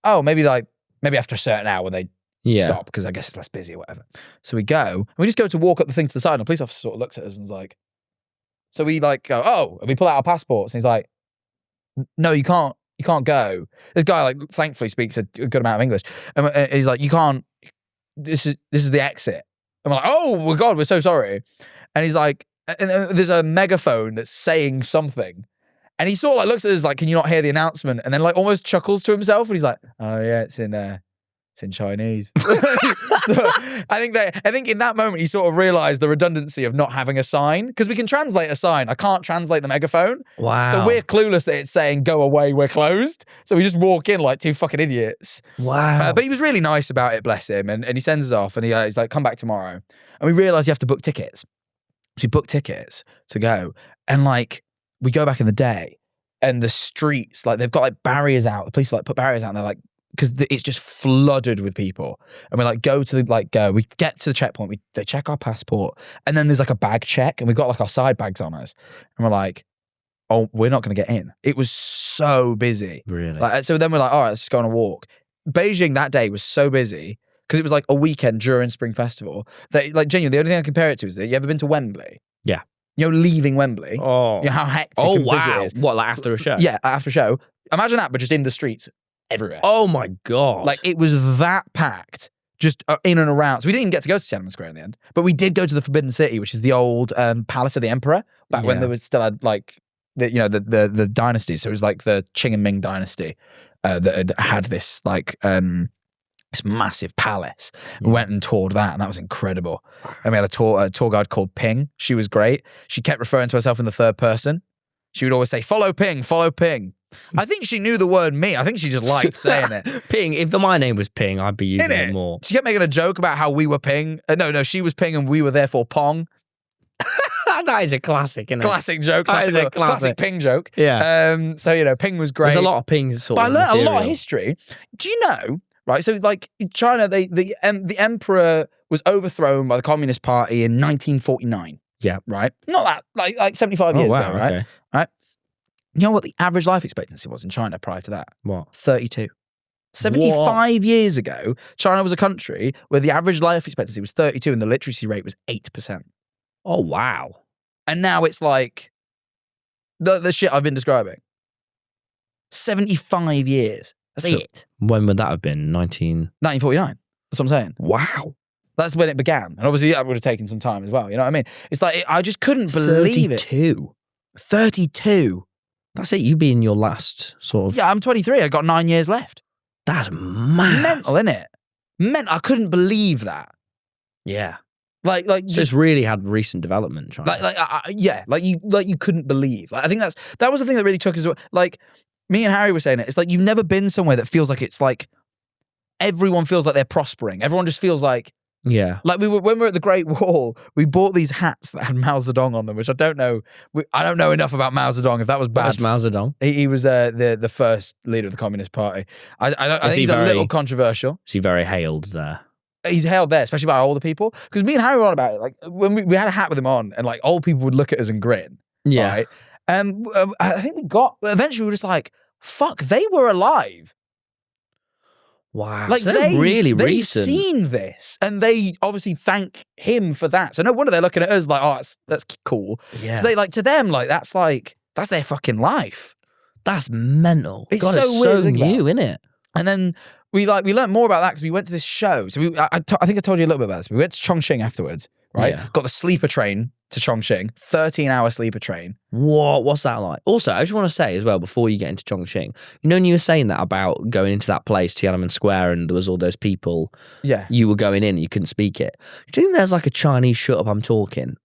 oh, maybe after a certain hour they stop because I guess it's less busy or whatever. So we go and we just go to walk up the thing to the side and the police officer sort of looks at us and is like, so we like go, oh, and we pull out our passports and he's like, no, you can't go. This guy like thankfully speaks a good amount of English. And he's like, you can't, this is the exit. And we're like, oh my God, we're so sorry. And he's like, and there's a megaphone that's saying something. And he sort of like looks at us like, can you not hear the announcement? And then like almost chuckles to himself and he's like, oh yeah, it's in Chinese. So I think in that moment he sort of realized the redundancy of not having a sign because we can translate a sign. I can't translate the megaphone. Wow. So we're clueless that it's saying go away, we're closed. So we just walk in like two fucking idiots. Wow. But he was really nice about it, bless him. And he sends us off and he's like, come back tomorrow. And we realize you have to book tickets. So we book tickets to go. And like we go back in the day and the streets, like they've got like barriers out. The police like put barriers out and they're like, because it's just flooded with people. And we like we get to the checkpoint, they check our passport, and then there's like a bag check, and we've got like our side bags on us. And we're like, oh, we're not going to get in. It was so busy. Really? Like, so then we're like, all right, let's just go on a walk. Beijing that day was so busy, because it was like a weekend during Spring Festival, that like genuinely, the only thing I compare it to is that you ever been to Wembley? Yeah. You know, leaving Wembley. Oh. You know how hectic and busy it is. What, like after a show? Yeah, after a show. Imagine that, but just in the streets. Everywhere. Oh my God. Like it was that packed just in and around. So we didn't even get to go to Tiananmen Square in the end, but we did go to the Forbidden City, which is the old palace of the emperor back when there was still had like the dynasties. So it was like the Qing and Ming dynasty that had this like this massive palace. We went and toured that, and that was incredible. And we had a tour guide called Ping. She was great. She kept referring to herself in the third person. She would always say, "Follow Ping, follow Ping." I think she knew the word me. I think she just liked saying it. Ping. If my name was Ping, I'd be using it more. She kept making a joke about how we were Ping. No, she was Ping and we were therefore Pong. That is a classic, isn't it? Classic joke. Classic Ping joke. Yeah. So, Ping was great. There's a lot of Pings sort but of I learned material. a lot of history. Do you know, right? So, like, in China, the emperor was overthrown by the Communist Party in 1949. Yeah. Right? Not that, like 75 years ago, right? Okay. Right? You know what the average life expectancy was in China prior to that? What? 32. 75 years ago, China was a country where the average life expectancy was 32 and the literacy rate was 8%. Oh, wow. And now it's like the shit I've been describing. 75 years. That's it. When would that have been? 1949. That's what I'm saying. Wow. That's when it began. And obviously that would have taken some time as well. You know what I mean? It's like, I just couldn't believe 32. 32. That's it. You be in your last sort of... Yeah, I'm 23. I've got 9 years left. That's mad. Mental, innit? I couldn't believe that. Yeah. Like So just it's really had recent development, China. you couldn't believe. Like, I think that was the thing that really took us. Like me and Harry were saying it. It's like you've never been somewhere that feels like it's like everyone feels like they're prospering. Everyone just feels like yeah. Like when we were at the Great Wall, we bought these hats that had Mao Zedong on them, which I don't know. I don't know enough about Mao Zedong. If that was bad, That's Mao Zedong. He was the first leader of the Communist Party. I think he's a little controversial. Is he very hailed there? He's hailed there, especially by older people. Because me and Harry were on about it. Like when we had a hat with him on, and like old people would look at us and grin. Yeah. Right? I think eventually we were just like, fuck, they were alive. Wow. Like so they've recent. seen this, and they obviously thank him for that. So no wonder they're looking at us like, oh, that's cool. Yeah. So to them, like that's their fucking life. That's mental. It's God, so it's weird so to think new, about. isn't it? And then we learned more about that because we went to this show. So I think I told you a little bit about this. We went to Chongqing afterwards, right? Yeah. Got the sleeper train to Chongqing, 13-hour sleeper train. What's that like? Also, I just want to say as well, before you get into Chongqing, when you were saying that about going into that place, Tiananmen Square, and there was all those people, Yeah. you were going in and you couldn't speak it. Do you think there's like a Chinese shut up I'm talking?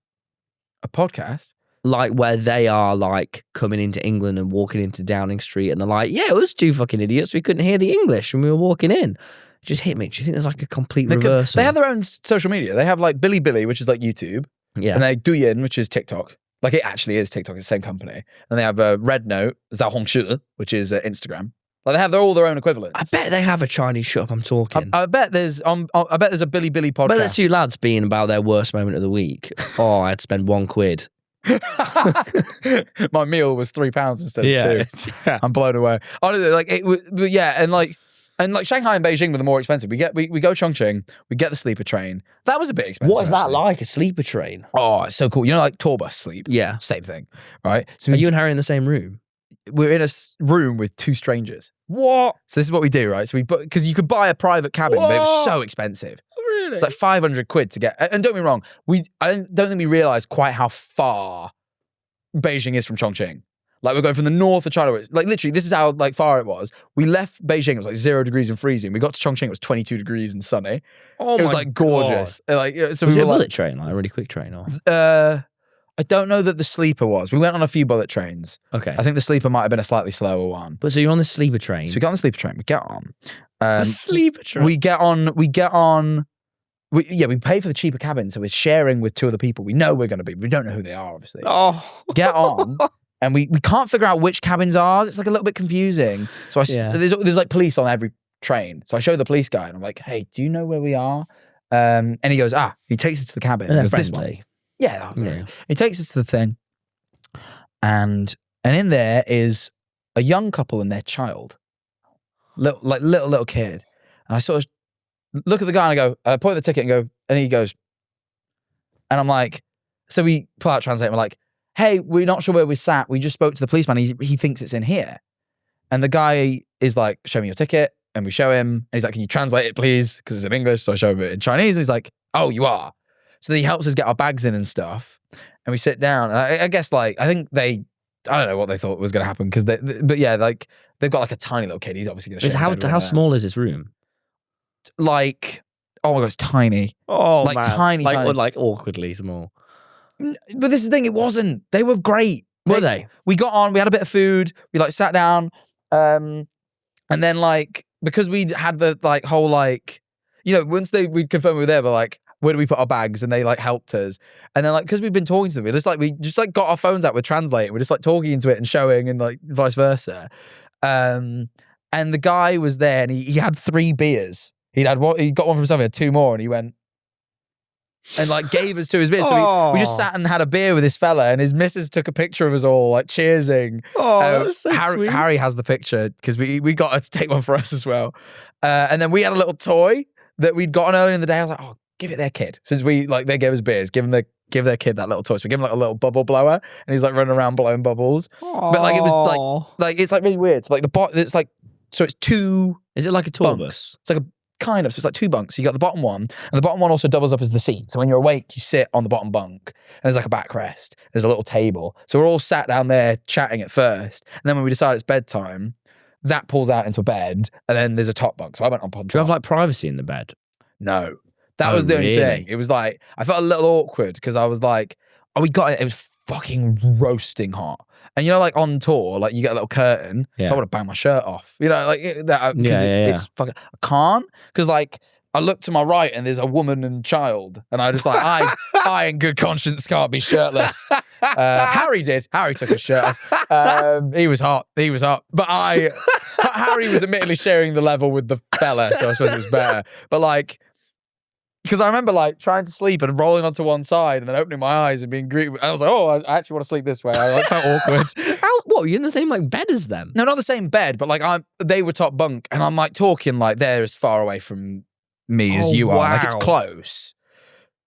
A podcast? Like where they are like coming into England and walking into Downing Street and they're like, yeah, it was two fucking idiots. We couldn't hear the English when we were walking in. It just hit me. Do you think there's like a complete reversal? They have their own social media. They have like Bilibili, which is like YouTube. Yeah. And they have Douyin, which is TikTok. Like it actually is TikTok. It's the same company. And they have Red Note, Xiaohongshu, which is Instagram. Like they're all their own equivalents. I bet they have a Chinese shop. I'm talking. I bet there's a Billy podcast. But there's two lads being about their worst moment of the week. Oh, I had to spend £1. My meal was £3 instead of £2. Yeah. I'm blown away. Honestly, like and Shanghai and Beijing were the more expensive. We go Chongqing, we get the sleeper train. That was a bit expensive. What is that actually. like? A sleeper train? Oh, it's so cool. You know, like tour bus sleep. Yeah. Same thing, right? So Are you and Harry in the same room? we're in a room with two strangers. What? So this is what we do, right? So because you could buy a private cabin, but it was so expensive. Really? It's like 500 quid to get. And don't get me wrong, I don't think we realised quite how far Beijing is from Chongqing. Like we're going from the north of China. Like literally, this is how like far it was. We left Beijing. It was like 0 degrees and freezing. We got to Chongqing. It was 22 degrees and sunny. Oh it was like gorgeous. Like so, was we it were a bullet like, train, like a really quick train, or? I don't know that the sleeper was. We went on a few bullet trains. Okay. I think the sleeper might have been a slightly slower one. But so you're on the sleeper train. So we got on the sleeper train. We get on. A sleeper train. We get on. We pay for the cheaper cabin, so we're sharing with two other people. We know we're going to be. We don't know who they are, obviously. Oh. Get on. And we can't figure out which cabin's ours. It's like a little bit confusing. So there's like police on every train. So I show the police guy and I'm like, hey, do you know where we are? And he goes, he takes us to the cabin. And He they're goes, this friendly. one. Yeah. Yeah. He takes us to the thing. And in there is a young couple and their child. Little kid. And I sort of look at the guy and I go, I point at the ticket and go, and he goes, and I'm like, so we pull out Translate and we're like, hey, we're not sure where we sat. We just spoke to the policeman. He thinks it's in here. And the guy is like, show me your ticket. And we show him. And he's like, can you translate it, please? Because it's in English. So I show him it in Chinese. And he's like, oh, you are. So he helps us get our bags in and stuff. And we sit down. And I guess I think I don't know what they thought was going to happen. But yeah, like they've got like a tiny little kid. He's obviously going to How small is this room? Like, oh my God, it's tiny. Oh, like man. tiny. Like awkwardly small. But this is the thing, it wasn't. They were great. Were they? We got on, we had a bit of food, we like sat down, and then like, because we had the like whole like, you know, once we'd confirmed we were there, but like, where do we put our bags? And they like helped us. And then like, because we've been talking to them, we just got our phones out with Translate. We're just like talking into it and showing and like vice versa. And the guy was there and he had 3 beers. He got one from himself, he had 2 more and he went, and like gave us 2 of his beers. So we just sat and had a beer with this fella and his missus took a picture of us all like cheersing. Oh, that's so sweet. Harry has the picture because we got her to take one for us as well. And then we had a little toy that we'd gotten earlier in the day. I was like, oh, give it their kid. Since they gave us beers, give their kid that little toy. So we give him like a little bubble blower and he's like running around blowing bubbles. Aww. But like it was like it's like really weird. So like it's like, so it's 2. Is it like a tour bunks. bus? It's like a kind of, so it's like 2 bunks. So you got the bottom one, and the bottom one also doubles up as the seat. So when you're awake, you sit on the bottom bunk, and there's like a backrest. There's a little table. So we're all sat down there chatting at first, and then when we decide it's bedtime, that pulls out into a bed, and then there's a top bunk. So I went on top. Do you have like privacy in the bed? No. That was the only thing. It was like, I felt a little awkward because I was like, oh, we got it. It was fucking roasting hot. And you know, like on tour, like you get a little curtain. Yeah. So I would have banged my shirt off. You know, like that. It's fucking, I can't. Because like, I look to my right and there's a woman and child. And I just like, I in good conscience can't be shirtless. Harry did. Harry took his shirt off. He was hot. But Harry was admittedly sharing the level with the fella. So I suppose it was better. But like, because I remember like trying to sleep and rolling onto one side and then opening my eyes and being greeted. I was like, oh, I actually want to sleep this way. I like, felt awkward. What? Were you in the same like bed as them? No, not the same bed, but like they were top bunk and I'm like talking like they're as far away from me as you are. Like it's close.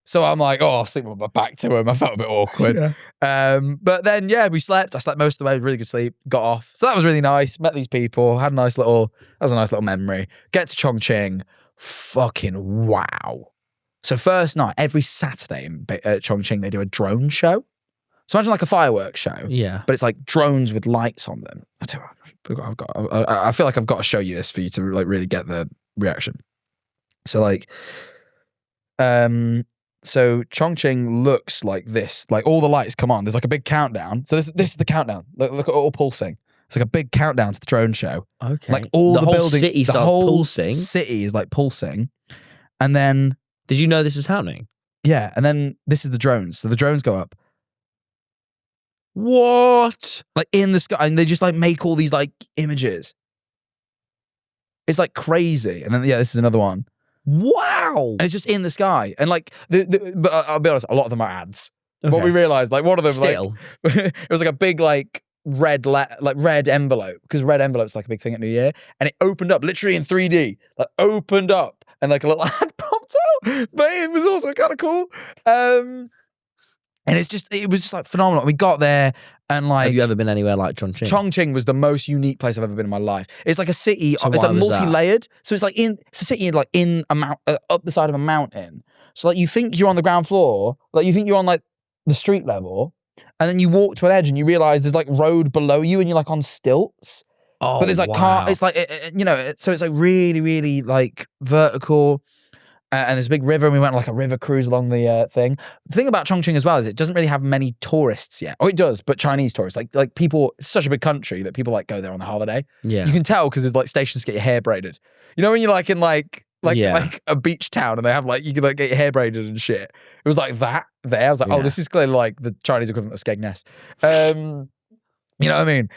So I'm like, oh, I'll sleep with my back to him. I felt a bit awkward. But then, yeah, we slept. I slept most of the way, really good sleep, got off. So that was really nice. Met these people, that was a nice little memory. Get to Chongqing, fucking wow. So first night, every Saturday at Chongqing, they do a drone show. So imagine like a fireworks show. Yeah. But it's like drones with lights on them. I feel like I've got to show you this for you to like really get the reaction. So like, so Chongqing looks like this. Like all the lights come on. There's like a big countdown. So this is the countdown. Look at all pulsing. It's like a big countdown to the drone show. Okay. Like all the whole buildings, city the starts whole pulsing. city is like pulsing. And then, did you know this was happening? Yeah, and then this is the drones. So the drones go up. What? Like in the sky, and they just like make all these like images. It's like crazy. And then this is another one. Wow. And it's just in the sky. And like but I'll be honest, a lot of them are ads. Okay. What we realized, like one of them Still. like it was like a big like red envelope, because red envelope's like a big thing at New Year, and it opened up literally in 3D, like opened up, and like a little ad popped out. But it was also kind of cool. And it was just like phenomenal. We got there and like. Have you ever been anywhere like Chongqing? Chongqing was the most unique place I've ever been in my life. It's like a city. So it's why like was that? multi-layered. So it's like it's a city like in a up the side of a mountain. So like you think you're on the ground floor, like you think you're on like the street level, and then you walk to an edge and you realize there's like road below you and you're like on stilts. Oh, but there's like car. It's like so it's like really, really like vertical. And there's a big river, and we went on like a river cruise along the thing. The thing about Chongqing as well is it doesn't really have many tourists yet. Oh, it does, but Chinese tourists. Like people, it's such a big country that people like go there on the holiday. Yeah. You can tell because there's like stations to get your hair braided. You know when you're like in like a beach town and they have like, you can like get your hair braided and shit. It was like that there. I was like, oh, this is clearly like the Chinese equivalent of Skegness. You know what I mean?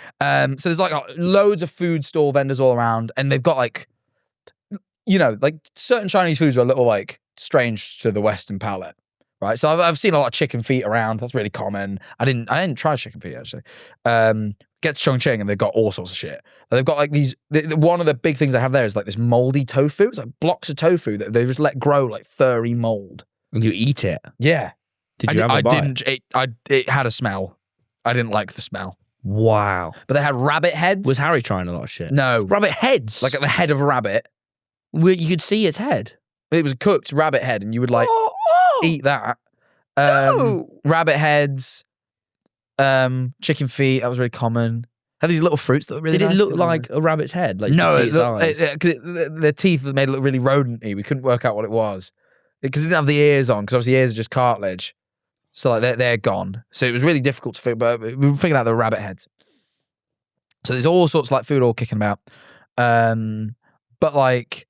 So there's like loads of food stall vendors all around, and they've got like, you know, like certain Chinese foods are a little like strange to the Western palate, right? So I've seen a lot of chicken feet around. That's really common. I didn't try chicken feet actually. Get to Chongqing and they've got all sorts of shit. They've got like these. One of the big things they have there is like this moldy tofu. It's like blocks of tofu that they just let grow like furry mold. And you eat it. Yeah. Did you ever buy it? It had a smell. I didn't like the smell. Wow. But they had rabbit heads. Was Harry trying a lot of shit? No. Rabbit heads? Like at the head of a rabbit. Where you could see its head. It was cooked rabbit head, and you would like eat that. No. Rabbit heads, chicken feet. That was really common. Had these little fruits that were really Did nice. it look like a rabbit's head? Like no, you see its eyes? the teeth made it look really rodent-y. We couldn't work out what it was because it didn't have the ears on. Because obviously ears are just cartilage, so like they're gone. So it was really difficult to figure. But we were figuring out the rabbit heads. So there's all sorts of like food all kicking about, but like.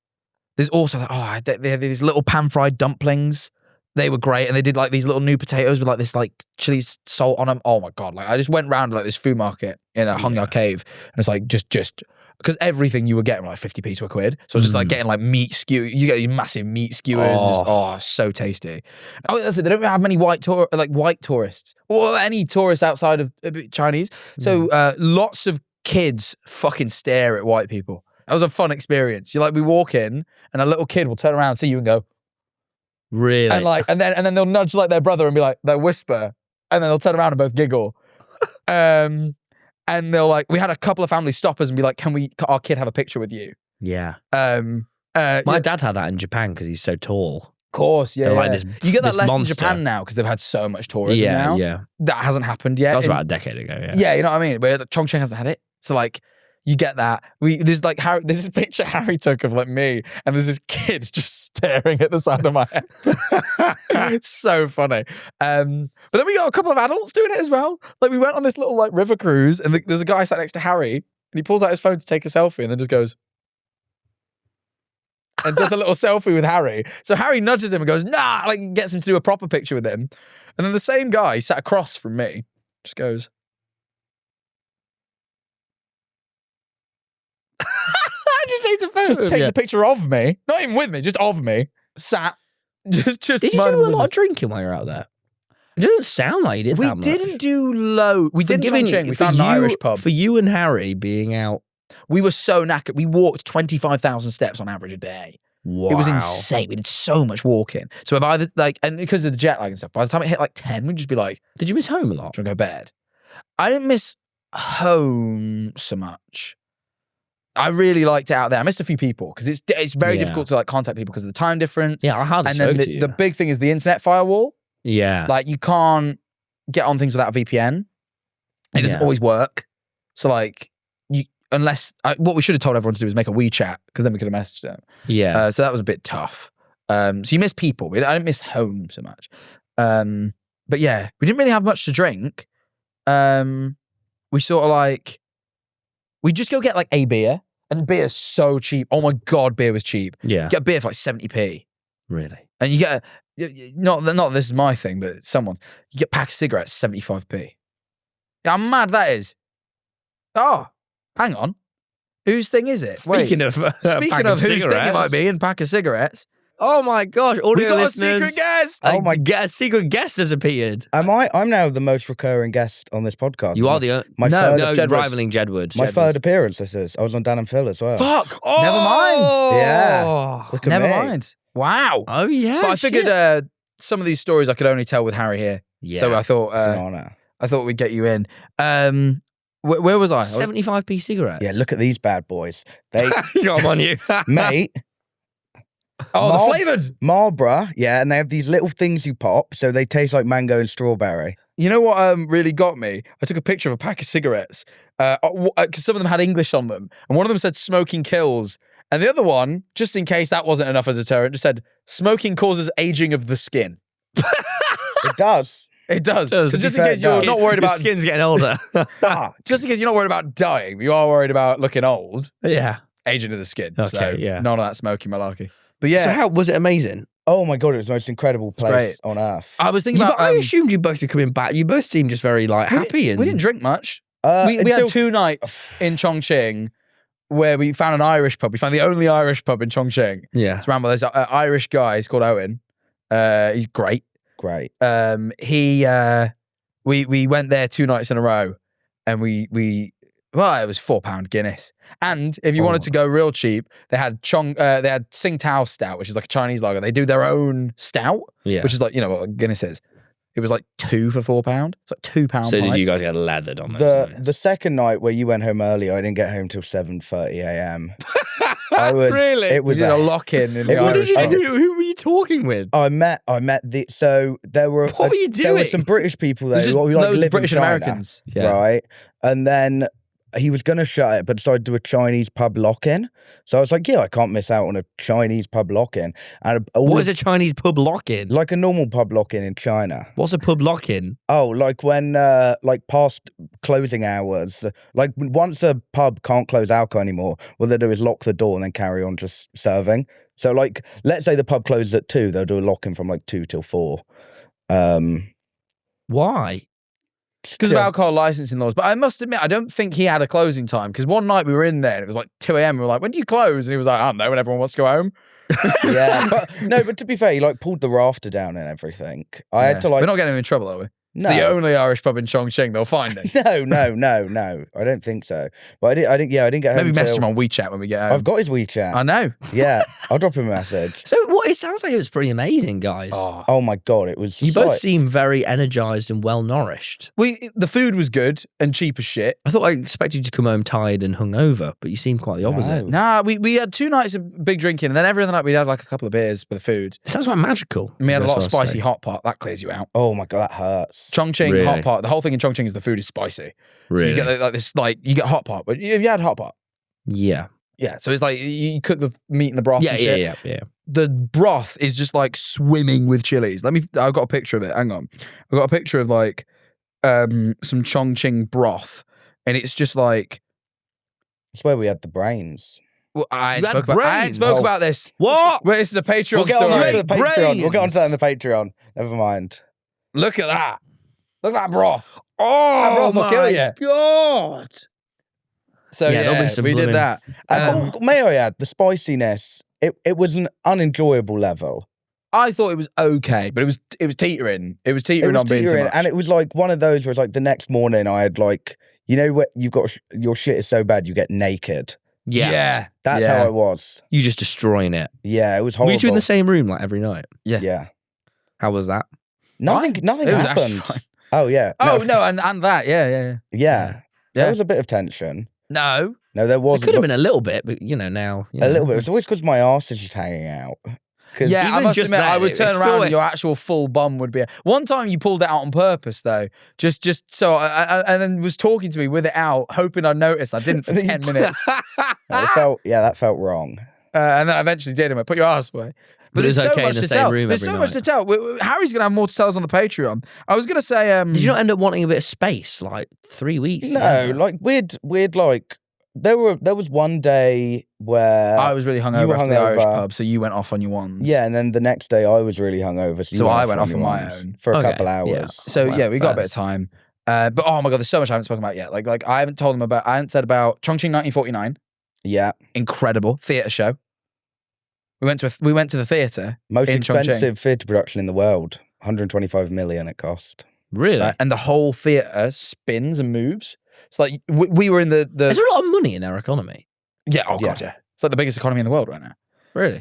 There's also they had these little pan-fried dumplings. They were great, and they did like these little new potatoes with like this like chili salt on them. Oh my god! Like I just went round like this food market in a Hongyao cave, and it's like just because everything you were getting was like 50p to a quid. So I was just like getting like meat skew. You get these massive meat skewers. And just, so tasty. Oh, that's it. They don't have many white tourists or any tourists outside of Chinese. So lots of kids fucking stare at white people. That was a fun experience. You like, we walk in and a little kid will turn around, see you and go, really? And like, and then they'll nudge like their brother and be like, they'll whisper, and then they'll turn around and both giggle. And they'll like, we had a couple of families stop us and be like, can our kid have a picture with you? Yeah. My dad had that in Japan because he's so tall. Of course, yeah. They're like you get that less monster. in Japan now because they've had so much tourism now. Yeah. That hasn't happened yet. That was about a decade ago, yeah. Yeah, you know what I mean? But Chongqing hasn't had it. So like, you get that. There's like there's this picture Harry took of like me, and there's this kid just staring at the side of my head. It's so funny. But then we got a couple of adults doing it as well. Like we went on this little like river cruise, and there's a guy sat next to Harry, and he pulls out his phone to take a selfie, and then just goes and does a little selfie with Harry. So Harry nudges him and goes, nah, like gets him to do a proper picture with him. And then the same guy sat across from me just goes. Just takes a picture of me, not even with me, just of me, sat, just. Did you do a lot of drinking while you were out there? It doesn't sound like you did that much. We didn't do low. We did Chongqing. We found an Irish pub. For you and Harry being out, we were so knackered. We walked 25,000 steps on average a day. Wow. It was insane. We did so much walking. So by the and because of the jet lag and stuff, by the time it hit like 10, we'd just be like, did you miss home a lot? Do you want to go to bed? I didn't miss home so much. I really liked it out there. I missed a few people because it's very difficult to like contact people because of the time difference. Yeah, I hardly spoke to you. The big thing is the internet firewall. Yeah. Like you can't get on things without a VPN. It doesn't always work. So like what we should have told everyone to do was make a WeChat because then we could have messaged them. Yeah. So that was a bit tough. So you miss people. I didn't miss home so much. But yeah, we didn't really have much to drink. We sort of like, we just go get like a beer. And beer's so cheap. Oh my God, beer was cheap. Yeah. You get a beer for like 70p. Really? And you get not this is my thing, but someone's. You get a pack of cigarettes, 75p. How mad that is. Oh, hang on. Whose thing is it? Speaking of whose thing it might be, and pack of cigarettes. Oh my gosh! We Audio got listeners, a secret guest. a secret guest has appeared. I'm now the most recurring guest on this podcast. You are the third rivaling Jedward. my third appearance. This is. I was on Dan and Phil as well. Fuck. Oh! Never mind. Yeah. Look at Never me. mind. Wow. Oh yeah. But I figured some of these stories I could only tell with Harry here. Yeah. So I thought It's an honour. we'd get you in. Where was I? 75p cigarettes. Yeah, look at these bad boys. They, I'm on you, mate. The flavoured. Marlboro, yeah, and they have these little things you pop, so they taste like mango and strawberry. You know what really got me? I took a picture of a pack of cigarettes because some of them had English on them, and one of them said "smoking kills," and the other one, just in case that wasn't enough as a deterrent, just said "smoking causes aging of the skin." It does. It does. So just in fair, case it does. you're not worried Your about skin's getting older. just in case you're not worried about dying, but you are worried about looking old, Yeah. aging of the skin. Okay, So yeah. none of that smoking malarkey. But yeah, So how was it amazing? Oh my god, it was the most incredible place great. on earth. I was thinking Yeah, about. but I assumed you both were coming back. You both seemed just very like happy and We didn't drink much. We had Until- 2 nights in Chongqing where we found an Irish pub. We found the only Irish pub in Chongqing. Yeah. It's ran by this Irish guy. He's called Owen. He's great. Great. We went there 2 nights in a row, and it was £4 Guinness. And if you wanted to go real cheap, they had Tsingtao Stout, which is like a Chinese lager. They do their own stout, Yeah. which is like, you know what Guinness is. It was like 2 for £4. It's like £2. So did you pints. guys get lathered on those? The second night where you went home early, I didn't get home till 7:30 a.m. I was Really? It We was did a lock-in in the It was- What did Irish you pub. do? Who were you talking with? I met so there were What were you there were doing? some British people there There's who just like loads live of British in and China, Americans. Yeah. right? And then he was gonna shut it, but decided to do a Chinese pub lock-in. So I was like, yeah, I can't miss out on a Chinese pub lock-in. And What is a Chinese pub lock-in? like a normal pub lock-in in China? What's a pub lock-in? Oh, like when like past closing hours, like once a pub can't close alcohol anymore, what they do is lock the door and then carry on just serving. So like, let's say the pub closes at 2, they'll do a lock-in from like 2 till 4. Why? Because of alcohol licensing laws. But I must admit, I don't think he had a closing time. Because one night we were in there and it was like 2 a.m. We were like, when do you close? And he was like, I don't know, when everyone wants to go home. Yeah, but to be fair, he like pulled the rafter down and everything. I had to like. We're not getting him in trouble, are we? It's No. the only Irish pub in Chongqing. They'll find him. No. I don't think so. But I didn't get home. Maybe message till- him on WeChat when we get home. I've got his WeChat. I know. Yeah, I'll drop him a message. So what? It sounds like it was pretty amazing, guys. Oh my god, it was. You just both like- seem very energized and well nourished. The food was good and cheap as shit. I thought I expected you to come home tired and hungover, but you seem quite the opposite. No. Nah, we had 2 nights of big drinking, and then every other night we'd have like a couple of beers with the food. It sounds quite magical. And we had a lot of That's what I'll spicy say. hot pot. That clears you out. Oh my god, that hurts. Chongqing Really? hot pot. The whole thing in Chongqing is the food is spicy. So you get like this, like you get hot pot. But have you had hot pot? Yeah. Yeah. So it's like you cook the meat in the broth. Yeah, and yeah, shit. yeah. The broth is just like swimming with chilies. I've got a picture of it. Hang on. I've got a picture of like some Chongqing broth, and it's just like. That's where we had the brains. Well, I You had spoke brains? about this. What? Wait, this is a Patreon We'll get on story. that to the Patreon. We'll get on to that in brains. the Patreon. Never mind. Look at that. Look at that broth. Oh, That broth will kill you. God. So Yeah, there'll yeah, be some we did blooming- that. May I add, the spiciness, it was an unenjoyable level. I thought it was okay, but it was teetering. It was teetering on being too much. and it was like one of those where it's like the next morning I had like, you know what, you've got, your shit is so bad you get naked. Yeah. That's Yeah. how it was. You just destroying it. Yeah, it was Were horrible. you two in the same room like every night? Yeah. How was that? Nothing It was actually happened. fine. Oh, yeah. Oh no, and that, yeah. Yeah. Yeah. There was a bit of tension. No, No, there It wasn't. could have but- been a little bit, but you know now. You a know. little bit. It's always because my arse is just hanging out. 'Cause yeah. I even must just admit, I then, would turn it's around always- and your actual full bum would be. One time you pulled it out on purpose though, just so, and then was talking to me with it out, hoping I noticed. I didn't for 10 minutes, that felt wrong. and then I eventually did. And I put your ass away. But it's there's so okay in much the to same tell. room There's every so much night. to tell. Harry's gonna have more to tell us on the Patreon. I was gonna say, Did you not end up wanting a bit of space, like 3 weeks? No, together? like we'd like There was one day where I was really hungover you were after the Irish hungover. pub, so you went off on your ones. Yeah, and then the next day I was really hungover, so I went off on my ones own. for a Okay, couple hours. yeah. So Well, yeah, we got a bit of first. time. But oh my god, there's so much I haven't spoken about yet. Like I haven't told them about. I haven't said about Chongqing 1949. Yeah, Incredible theatre show. We went to the theatre. most in expensive theatre production in the world. 125 million it cost. Really? Right? And the whole theatre spins and moves. It's like we were in the. Is there a lot of money in their economy? Yeah. Oh god, yeah. It's like the biggest economy in the world right now. Really?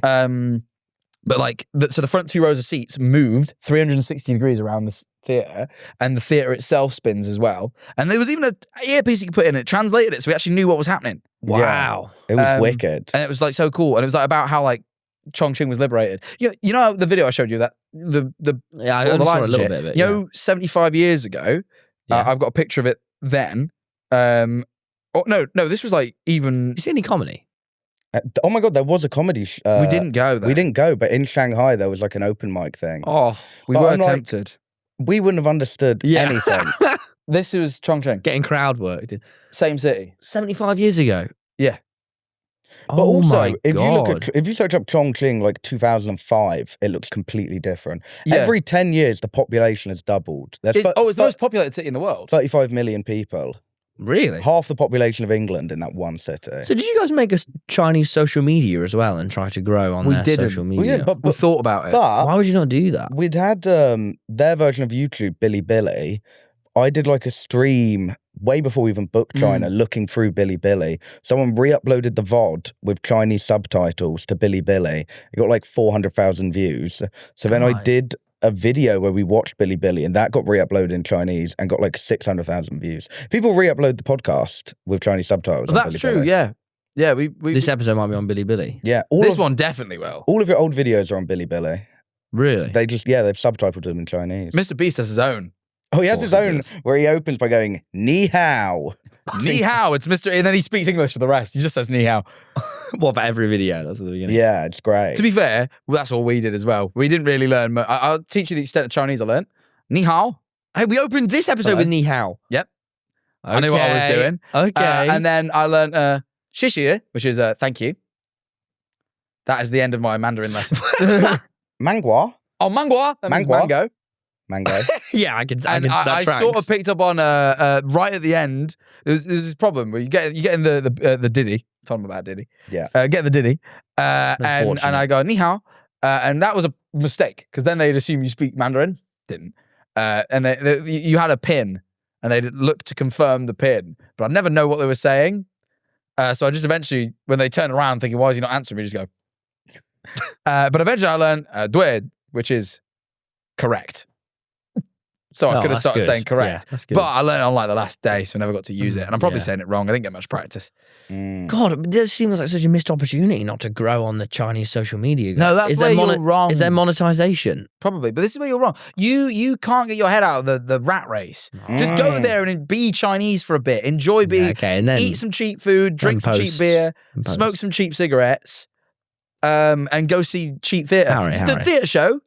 But like, so the front 2 rows of seats moved 360 degrees around this theatre, and the theatre itself spins as well. And there was even an earpiece you could put in it, translated it, so we actually knew what was happening. Wow. It was wicked. And it was like so cool. And it was like about how like Chongqing was liberated. You know the video I showed you, that the Yeah, I all only the saw a lights and little shit? bit of it. You know, 75 years ago, Yeah. I've got a picture of it then. No, this was like even. You see any comedy? Oh my god, there was a comedy. We didn't go there. We didn't go, but in Shanghai there was like an open mic thing. Oh, We But were I'm like- tempted. We wouldn't have understood anything. This was Chongqing. Getting crowd work. Same city. 75 years ago. Yeah. But Oh also, my if you look God. at, if you search up Chongqing like 2005, it looks completely different. Yeah. Every 10 years, the population has doubled. There's It's the most populated city in the world. 35 million people. Really? Half the population of England in that one city. So did you guys make a Chinese social media as well and try to grow on We their didn't. social We media? didn't, We thought about it. but Why would you not do that? we'd had their version of YouTube, Billy. I did like a stream way before we even booked China, looking through Billy. Someone re-uploaded the VOD with Chinese subtitles to Billy. It got like 400,000 views. So then I Nice. did a video where we watched Billy, and that got re-uploaded in Chinese and got like 600,000 views. People re-upload the podcast with Chinese subtitles. on That's Billy. true. Yeah. Yeah. We This episode might be on Billy. Yeah. this one definitely will. All of your old videos are on Billy. Really? They've subtitled them in Chinese. Mr. Beast has his own. Oh, he has his course he own does. where he opens by going, Ni hao. Ni hao. It's Mr. And then he speaks English for the rest. He just says ni hao. What for every video? That's at the beginning. Yeah, it's great. To be fair, well, that's all we did as well. We didn't really learn. I'll teach you the extent of Chinese I learned. Ni hao. Hey, we opened this episode Hello. with Ni Hao. Yep. I knew what I was Okay. doing. Okay. And then I learned xie, which is thank you. That is the end of my Mandarin lesson. Mangua? Oh, mangua. That means Mangua? mango. Mango. yeah, I can. And I sort of picked up on right at the end. There's this problem where you get in the Diddy. Tell them about Diddy. Yeah. Get the Diddy. And Unfortunate. I go ni hao, and that was a mistake because then they'd assume you speak Mandarin. Didn't. And you had a pin, and they'd look to confirm the pin, but I'd never know what they were saying. So I just eventually, when they turn around thinking, why is he not answering me? Just go. But eventually I learned dued, which is correct. So I could have started saying correct. Yeah, that's good. But I learned it on like the last day, so I never got to use it. And I'm probably Yeah. saying it wrong. I didn't get much practice. God, this seems like such a missed opportunity not to grow on the Chinese social media. No, that's is where there you're wrong. Is there monetization? Probably. But this is where you're wrong. You can't get your head out of the rat race. Just go there and be Chinese for a bit. Enjoy being, Yeah, okay, and then eat some cheap food, drink some cheap post. beer, And post. smoke some cheap cigarettes, and go see cheap theatre. Harry. The theatre show,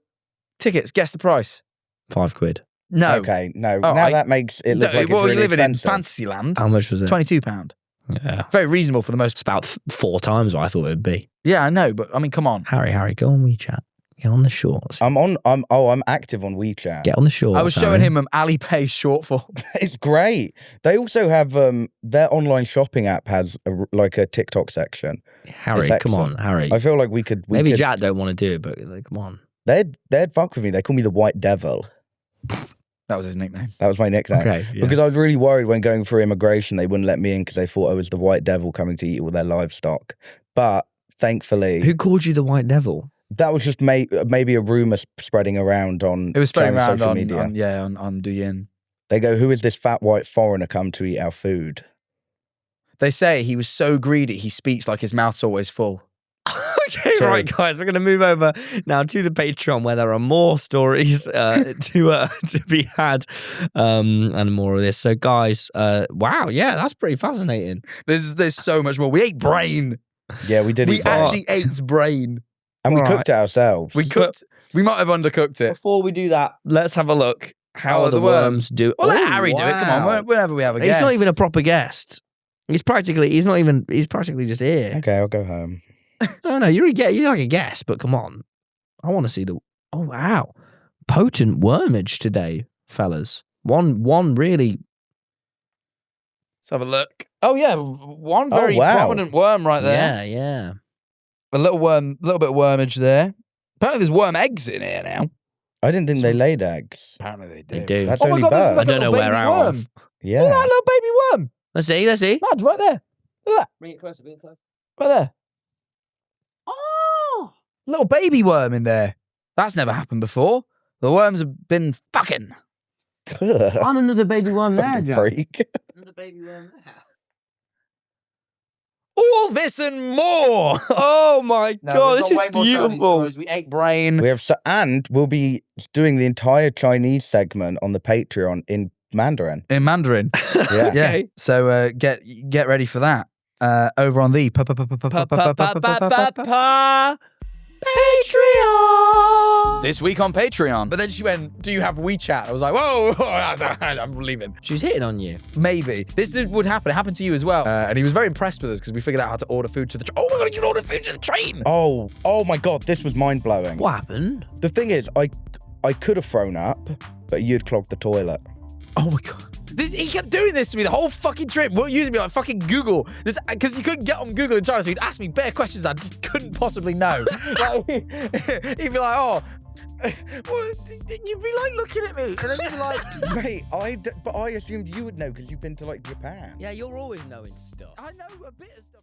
tickets, guess the price. £5. No. Okay, no. Oh, now I- that makes it look like it's well, really you live in expensive. Fantasyland. How much was it? £22. Yeah. Very reasonable for the most. It's about 4 times what I thought it would be. Yeah, I know, but I mean, come on. Harry, go on WeChat. Get on the shorts. I'm active on WeChat. Get on the shorts. I was showing Harry. him an Alipay shortfall. It's great. They also have their online shopping app has a TikTok section. Harry, It's come on, excellent. Harry. I feel like we could. Maybe Jack don't want to do it, but like, come on. They'd fuck with me. They call me the White Devil. That was his nickname. That was my nickname. Okay, yeah. Because I was really worried when going through immigration, they wouldn't let me in because they thought I was the White Devil coming to eat all their livestock. But thankfully, Who called you the White Devil? that was just maybe a rumor spreading around on. It was spreading Chinese around social on media. on Douyin. They go, "Who is this fat white foreigner come to eat our food?" They say he was so greedy he speaks like his mouth's always full. Okay, True. right, guys, we're going to move over now to the Patreon where there are more stories to be had and more of this. So, guys, wow, yeah, that's pretty fascinating. There's so much more. We ate brain. Yeah, we did. We eat fuck. actually ate brain. and we Alright. cooked it ourselves. We cooked. We might have undercooked it. Before we do that, let's have a look. How Oh, are the the worm. worms do? Well, let Oh, Harry do it. Come wow. on, whenever we have a He's guest. not even a proper guest. He's practically just here. Okay, I'll go home. No, you're like a guest, but come on. I want to see oh wow. Potent wormage today, fellas. One really. Let's have a look. Oh yeah, one very wow. prominent worm right there. Yeah. A little bit of wormage there. Apparently there's worm eggs in here now. I didn't think they laid eggs. Apparently they do. They do. That's Oh my only God, this is birds. like I don't know where out of. Look at Yeah. that little baby worm. Let's see. Mad, right there. Look at that. Bring it closer. Right there. Oh, little baby worm in there. That's never happened before. The worms have been fucking. On another baby worm there, Fucking Jack. freak. Another baby worm there. All this and more. Oh my God, this is beautiful. We ate brain. We have and we'll be doing the entire Chinese segment on the Patreon in Mandarin. In Mandarin. Yeah. Yeah. So get ready for that. Over on the Patreon. This week on Patreon. But then she went, "Do you have WeChat?" I was like, "Whoa, I'm leaving." She's hitting on you. Maybe this would happen. It happened to you as well. And he was very impressed with us because we figured out how to order food to the. Oh my God, you can order food to the train. Oh my God, this was mind blowing. What happened? The thing is, I could have thrown up, but you'd clogged the toilet. Oh my God. He kept doing this to me the whole fucking trip. Weren't using me like fucking Google. Because you couldn't get on Google in China, so he'd ask me bare questions I just couldn't possibly know. Like, he'd be like, "Oh, well, you'd be like looking at me." And then he'd be like, Mate, but I assumed you would know because you've been to like Japan. Yeah, you're always knowing stuff. "I know a bit of stuff."